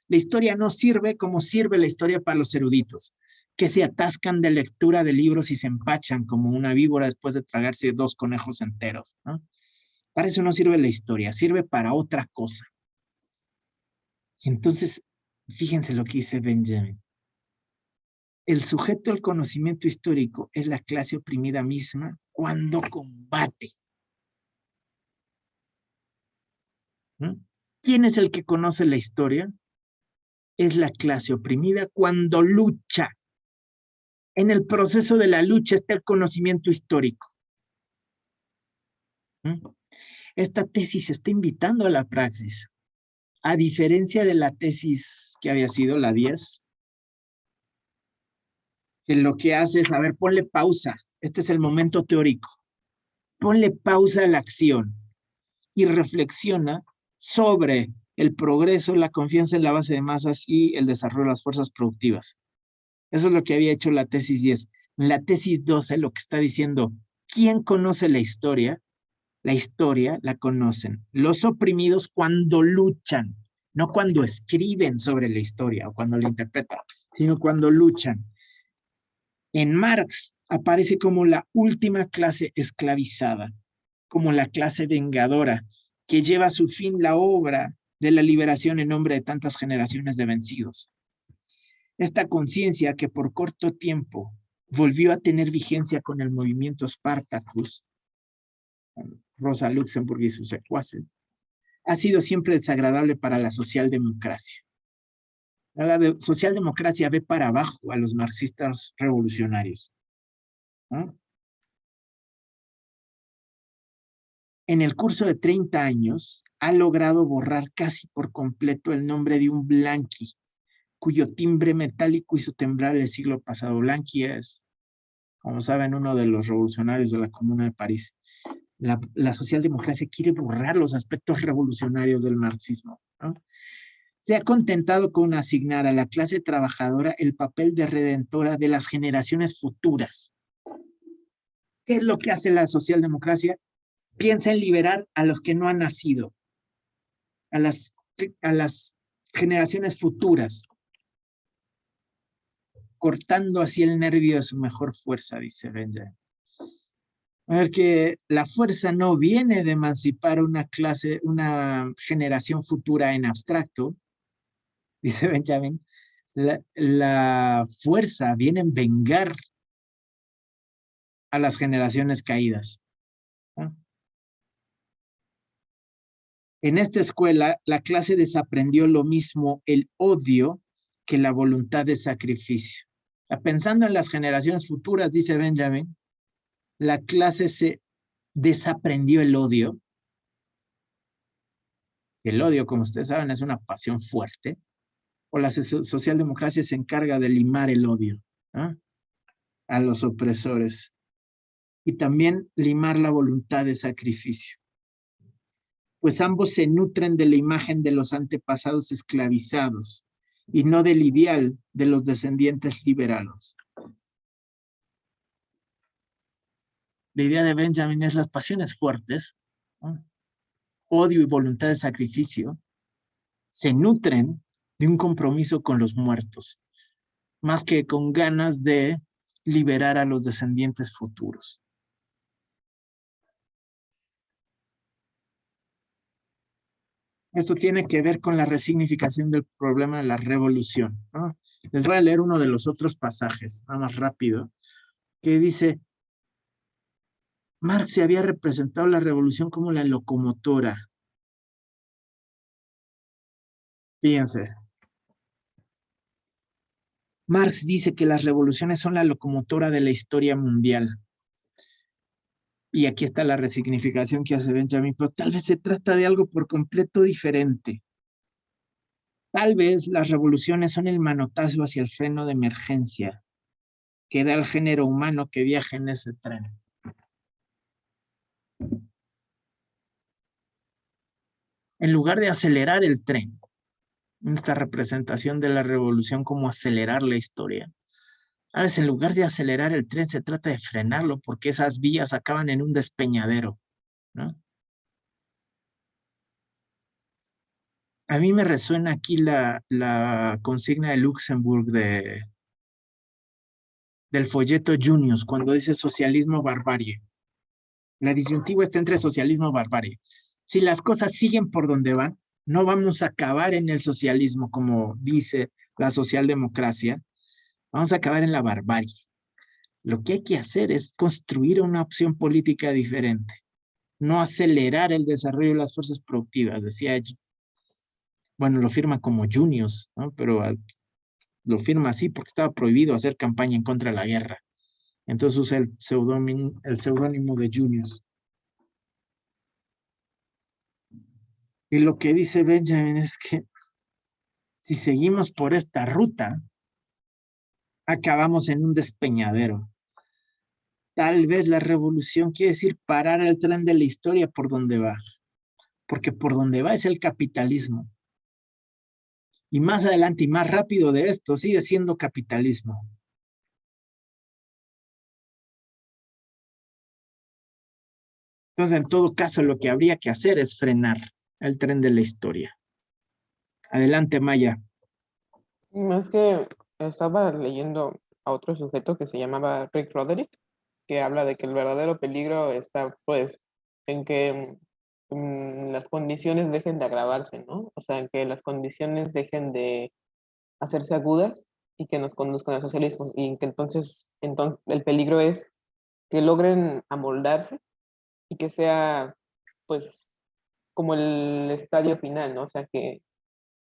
La historia no sirve como sirve la historia para los eruditos, que se atascan de lectura de libros y se empachan como una víbora después de tragarse 2 conejos enteros, ¿no? Para eso no sirve la historia, sirve para otra cosa. Y entonces, fíjense lo que dice Benjamin. El sujeto del conocimiento histórico es la clase oprimida misma cuando combate. ¿Mm? ¿Quién es el que conoce la historia? Es la clase oprimida cuando lucha. En el proceso de la lucha está el conocimiento histórico. ¿Mm? Esta tesis está invitando a la praxis. A diferencia de la tesis que había sido la 10, que lo que hace es, a ver, ponle pausa. Este es el momento teórico. Ponle pausa a la acción y reflexiona sobre el progreso, la confianza en la base de masas y el desarrollo de las fuerzas productivas. Eso es lo que había hecho la tesis 10. En la tesis 12 lo que está diciendo, ¿quién conoce la historia? La historia la conocen los oprimidos cuando luchan, no cuando escriben sobre la historia o cuando la interpretan, sino cuando luchan. En Marx aparece como la última clase esclavizada, como la clase vengadora, que lleva a su fin la obra de la liberación en nombre de tantas generaciones de vencidos. Esta conciencia que por corto tiempo volvió a tener vigencia con el movimiento Spartacus, Rosa Luxemburg y sus secuaces, ha sido siempre desagradable para la socialdemocracia. La socialdemocracia ve para abajo a los marxistas revolucionarios, ¿no? En el curso de 30 años, ha logrado borrar casi por completo el nombre de un Blanqui, cuyo timbre metálico hizo temblar el siglo pasado. Blanqui es, como saben, uno de los revolucionarios de la Comuna de París. La socialdemocracia quiere borrar los aspectos revolucionarios del marxismo, ¿no? Se ha contentado con asignar a la clase trabajadora el papel de redentora de las generaciones futuras. ¿Qué es lo que hace la socialdemocracia? Piensa en liberar a los que no han nacido, a las generaciones futuras, cortando así el nervio de su mejor fuerza, dice Benjamin. A ver, que la fuerza no viene de emancipar una generación futura en abstracto, dice Benjamin. La fuerza viene en vengar a las generaciones caídas, ¿no? En esta escuela, la clase desaprendió lo mismo el odio que la voluntad de sacrificio. Pensando en las generaciones futuras, dice Benjamin, la clase se desaprendió el odio. El odio, como ustedes saben, es una pasión fuerte. O la socialdemocracia se encarga de limar el odio, ¿no? a los opresores y también limar la voluntad de sacrificio, pues ambos se nutren de la imagen de los antepasados esclavizados y no del ideal de los descendientes liberados. La idea de Benjamin es las pasiones fuertes, ¿no? Odio y voluntad de sacrificio, se nutren de un compromiso con los muertos, más que con ganas de liberar a los descendientes futuros. Esto tiene que ver con la resignificación del problema de la revolución, ¿no? Les voy a leer uno de los otros pasajes, nada más rápido, que dice: Marx se había representado la revolución como la locomotora. Fíjense. Marx dice que las revoluciones son la locomotora de la historia mundial. Y aquí está la resignificación que hace Benjamin, pero tal vez se trata de algo por completo diferente. Tal vez las revoluciones son el manotazo hacia el freno de emergencia que da al género humano que viaja en ese tren. En lugar de acelerar el tren, esta representación de la revolución como acelerar la historia, a veces en lugar de acelerar el tren se trata de frenarlo porque esas vías acaban en un despeñadero, ¿no? A mí me resuena aquí la consigna de Luxemburg del folleto Junius, cuando dice socialismo barbarie. La disyuntiva está entre socialismo y barbarie. Si las cosas siguen por donde van, no vamos a acabar en el socialismo, como dice la socialdemocracia, vamos a acabar en la barbarie. Lo que hay que hacer es construir una opción política diferente, no acelerar el desarrollo de las fuerzas productivas, decía, bueno, lo firma como Junius, ¿no? Pero lo firma así porque estaba prohibido hacer campaña en contra de la guerra. Entonces usa el seudónimo de Junius. Y lo que dice Benjamin es que si seguimos por esta ruta, acabamos en un despeñadero. Tal vez la revolución quiere decir parar el tren de la historia por donde va, porque por donde va es el capitalismo. Y más adelante y más rápido de esto sigue siendo capitalismo. Entonces, en todo caso, lo que habría que hacer es frenar el tren de la historia. Adelante, Maya. Es que estaba leyendo a otro sujeto que se llamaba Rick Roderick, que habla de que el verdadero peligro está, pues, en que las condiciones dejen de agravarse, ¿no? O sea, en que las condiciones dejen de hacerse agudas y que nos conduzcan al socialismo. Y que entonces el peligro es que logren amoldarse y que sea, pues, como el estadio final, ¿no? O sea, que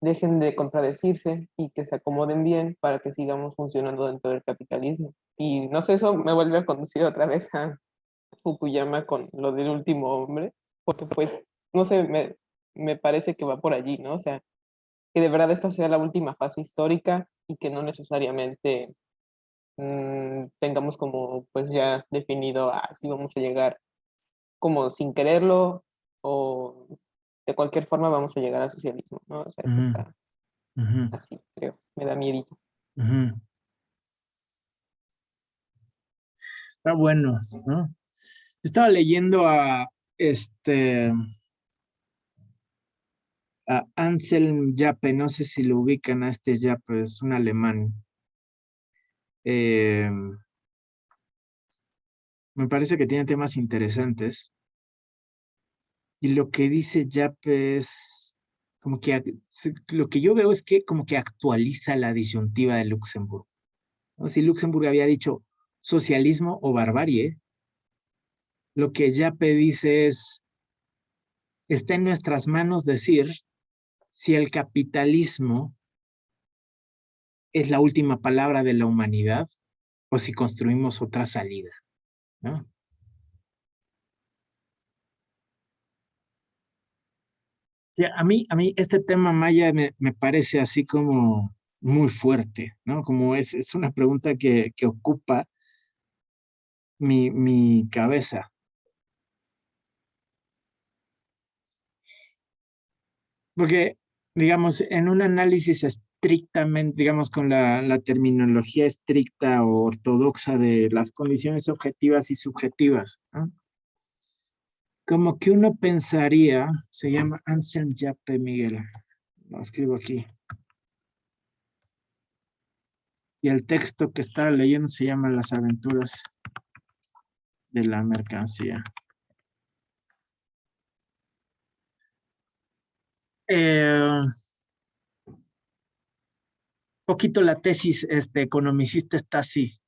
dejen de contradecirse y que se acomoden bien para que sigamos funcionando dentro del capitalismo. Y no sé, eso me vuelve a conducir otra vez a Fukuyama con lo del último hombre, porque pues, no sé, me parece que va por allí, ¿no? O sea, que de verdad esta sea la última fase histórica y que no necesariamente tengamos como pues ya definido si vamos a llegar como sin quererlo o de cualquier forma vamos a llegar al socialismo, ¿no? O sea, eso está así, creo, me da miedito. Está bueno, ¿no? Estaba leyendo a Anselm Jappe, no sé si lo ubican a este Jappe, es un alemán. Me parece que tiene temas interesantes. Y lo que dice Jappe es como que lo que yo veo es que como que actualiza la disyuntiva de Luxemburg, ¿no? Si Luxemburg había dicho socialismo o barbarie, lo que Jappe dice es, está en nuestras manos decir si el capitalismo es la última palabra de la humanidad o si construimos otra salida, ¿no? A mí este tema, Maya, me parece así como muy fuerte, ¿no? Como es una pregunta que ocupa mi cabeza. Porque, digamos, en un análisis estrictamente, digamos, con la terminología estricta o ortodoxa de las condiciones objetivas y subjetivas, ¿no? Como que uno pensaría, se llama Anselm Yape Miguel, lo escribo aquí. Y el texto que estaba leyendo se llama Las aventuras de la mercancía. Poquito la tesis economicista está así.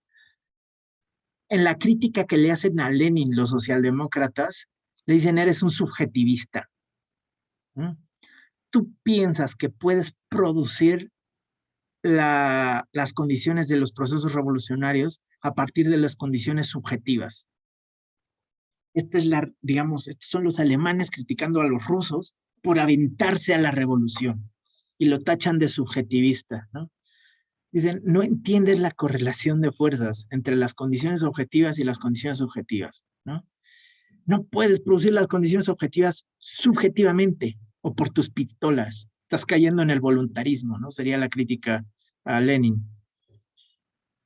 En la crítica que le hacen a Lenin los socialdemócratas, le dicen, eres un subjetivista. ¿Mm? Tú piensas que puedes producir las condiciones de los procesos revolucionarios a partir de las condiciones subjetivas. Esta es digamos, estos son los alemanes criticando a los rusos por aventarse a la revolución y lo tachan de subjetivista, ¿no? Dicen, no entiendes la correlación de fuerzas entre las condiciones objetivas y las condiciones subjetivas, ¿no? No puedes producir las condiciones objetivas subjetivamente o por tus pistolas. Estás cayendo en el voluntarismo, ¿no? Sería la crítica a Lenin.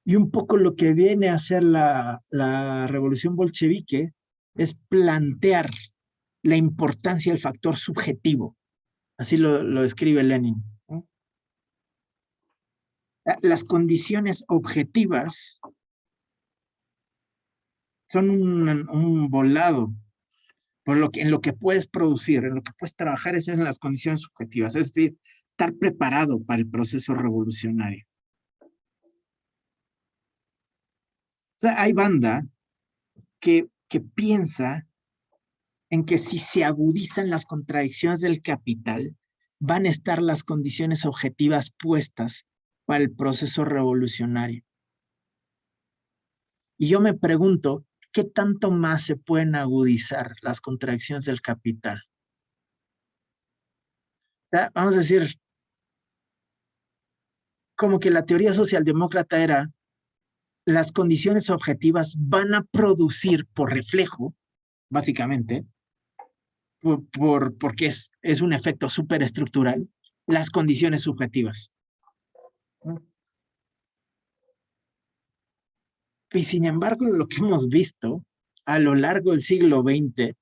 Y un poco lo que viene a hacer la revolución bolchevique es plantear la importancia del factor subjetivo. Así lo describe Lenin, ¿no? Las condiciones objetivas son un volado en lo que puedes producir, en lo que puedes trabajar es en las condiciones subjetivas, es decir, estar preparado para el proceso revolucionario. O sea, hay banda que piensa en que si se agudizan las contradicciones del capital, van a estar las condiciones objetivas puestas para el proceso revolucionario. Y yo me pregunto, ¿qué tanto más se pueden agudizar las contradicciones del capital? O sea, vamos a decir, como que la teoría socialdemócrata era las condiciones objetivas van a producir por reflejo, básicamente, porque es un efecto superestructural, las condiciones subjetivas. Y sin embargo, lo que hemos visto a lo largo del siglo XX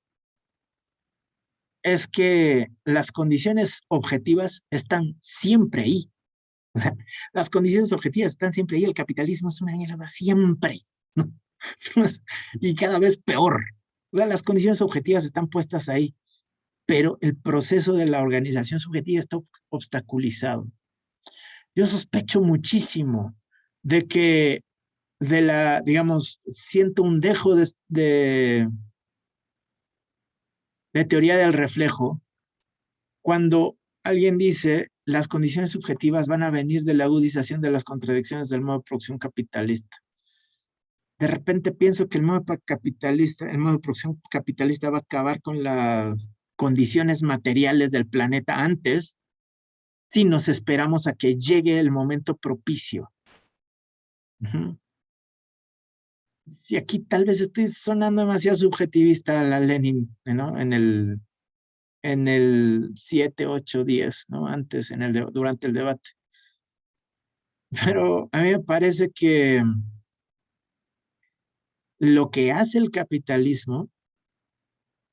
es que las condiciones objetivas están siempre ahí. O sea, las condiciones objetivas están siempre ahí. El capitalismo es una mierda siempre, ¿no? Y cada vez peor. O sea, las condiciones objetivas están puestas ahí, pero el proceso de la organización subjetiva está obstaculizado. Yo sospecho muchísimo de que digamos, siento un dejo de teoría del reflejo cuando alguien dice las condiciones subjetivas van a venir de la agudización de las contradicciones del modo de producción capitalista. De repente pienso que el modo de producción capitalista va a acabar con las condiciones materiales del planeta antes si nos esperamos a que llegue el momento propicio. Sí, aquí tal vez estoy sonando demasiado subjetivista a la Lenin, ¿no? En el 7, 8, 10, ¿no? Antes, durante el debate. Pero a mí me parece que lo que hace el capitalismo,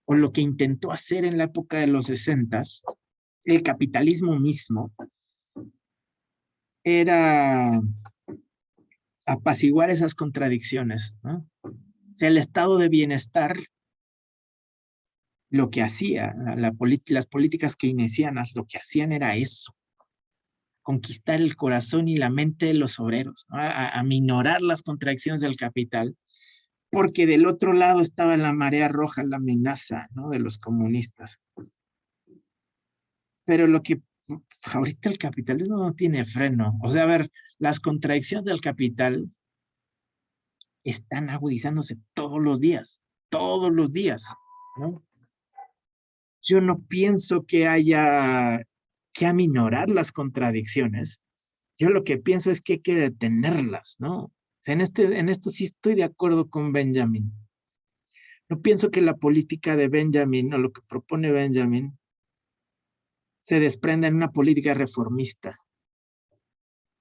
o lo que intentó hacer en la época de los 60, el capitalismo mismo, era apaciguar esas contradicciones, ¿no? O sea, el estado de bienestar, lo que hacía, las políticas keynesianas, lo que hacían era eso, conquistar el corazón y la mente de los obreros, ¿no? A minorar las contradicciones del capital, porque del otro lado estaba la marea roja, la amenaza, ¿no? De los comunistas. Pero lo que ahorita el capitalismo no tiene freno. O sea, a ver, las contradicciones del capital están agudizándose todos los días, ¿no? Yo no pienso que haya que aminorar las contradicciones. Yo lo que pienso es que hay que detenerlas, ¿no? sea, en esto sí estoy de acuerdo con Benjamin. No pienso que la política de Benjamin o lo que propone Benjamin se desprenda en una política reformista.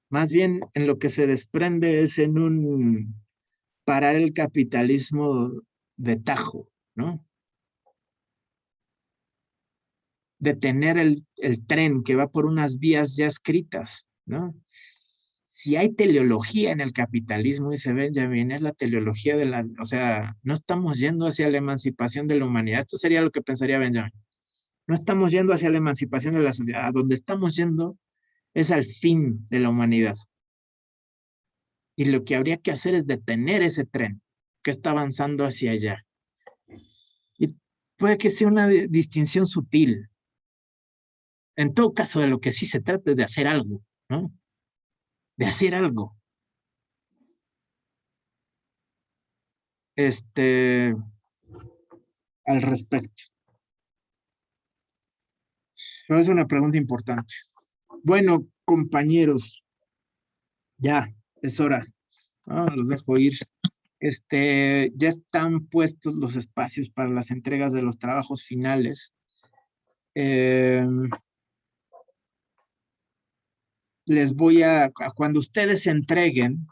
Más bien en lo que se desprende es en un parar el capitalismo de tajo, ¿no? Detener el tren que va por unas vías ya escritas, ¿no? Si hay teleología en el capitalismo, dice Benjamin, es la teleología de la, o sea, no estamos yendo hacia la emancipación de la humanidad. Esto sería lo que pensaría Benjamin. No estamos yendo hacia la emancipación de la sociedad. A donde estamos yendo es al fin de la humanidad. Y lo que habría que hacer es detener ese tren que está avanzando hacia allá. Y puede que sea una distinción sutil. En todo caso, de lo que sí se trata es de hacer algo, ¿no? De hacer algo. Al respecto. Es una pregunta importante. Bueno, compañeros, ya es hora. Los dejo ir. Ya están puestos los espacios para las entregas de los trabajos finales. Les voy cuando ustedes se entreguen,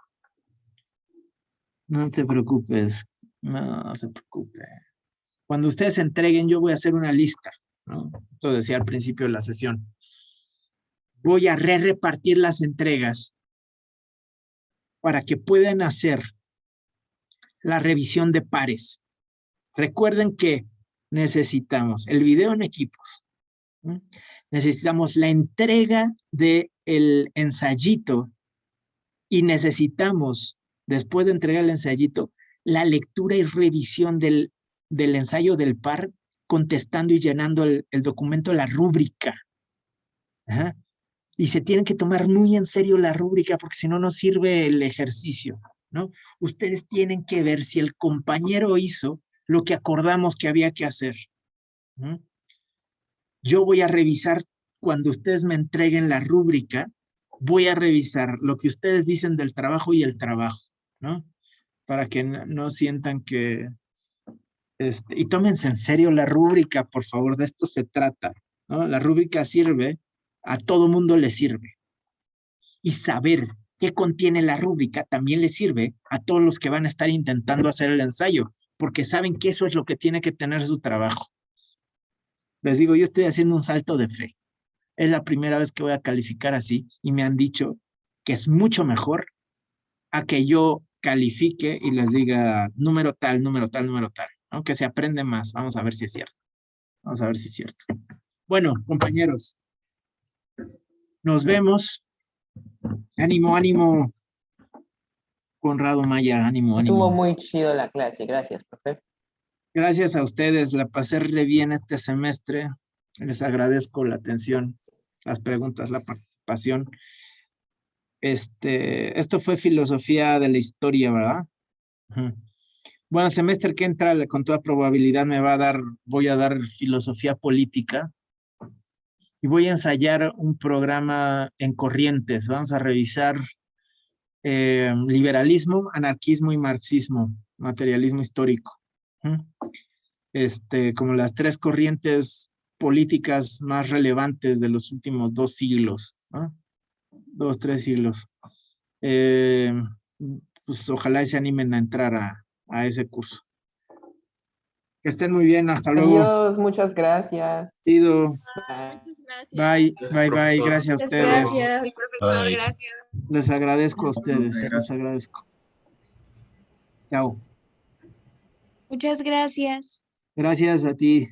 no te preocupes, no se preocupe. Cuando ustedes se entreguen, yo voy a hacer una lista, ¿no? Esto decía al principio de la sesión. Voy a repartir las entregas para que puedan hacer la revisión de pares. Recuerden que necesitamos el video en equipos, ¿sí? Necesitamos la entrega del ensayito y necesitamos, después de entregar el ensayito, la lectura y revisión del ensayo del par, contestando y llenando el documento, la rúbrica. Ajá. Y se tienen que tomar muy en serio la rúbrica porque si no, no sirve el ejercicio, ¿no? Ustedes tienen que ver si el compañero hizo lo que acordamos que había que hacer, ¿no? Yo voy a revisar cuando ustedes me entreguen la rúbrica, voy a revisar lo que ustedes dicen del trabajo y el trabajo, ¿no? Para que no sientan que... y tómense en serio la rúbrica, por favor, de esto se trata, ¿no? La rúbrica sirve, a todo mundo le sirve. Y saber qué contiene la rúbrica también le sirve a todos los que van a estar intentando hacer el ensayo, porque saben que eso es lo que tiene que tener su trabajo. Les digo, yo estoy haciendo un salto de fe. Es la primera vez que voy a calificar así y me han dicho que es mucho mejor a que yo califique y les diga número tal, número tal, número tal. Aunque se aprende más. Vamos a ver si es cierto. Vamos a ver si es cierto. Bueno, compañeros, nos vemos. Ánimo, ánimo. Conrado Maya, ánimo, ánimo. Estuvo muy chido la clase, gracias, profe. Gracias a ustedes, la pasé re bien este semestre. Les agradezco la atención, las preguntas, la participación. Esto fue filosofía de la historia, ¿verdad? Bueno, el semestre que entra, con toda probabilidad voy a dar filosofía política y voy a ensayar un programa en corrientes. Vamos a revisar liberalismo, anarquismo y marxismo, materialismo histórico. Como las tres corrientes políticas más relevantes de los últimos 2 siglos, ¿no? 2, 3 siglos. Pues ojalá y se animen a entrar a ese curso. Que estén muy bien, hasta luego. Adiós, muchas gracias. Pido. Bye. Bye, bye, gracias a ustedes. Gracias, profesor, gracias. Les agradezco a ustedes, les agradezco. Chao. Muchas gracias. Gracias a ti.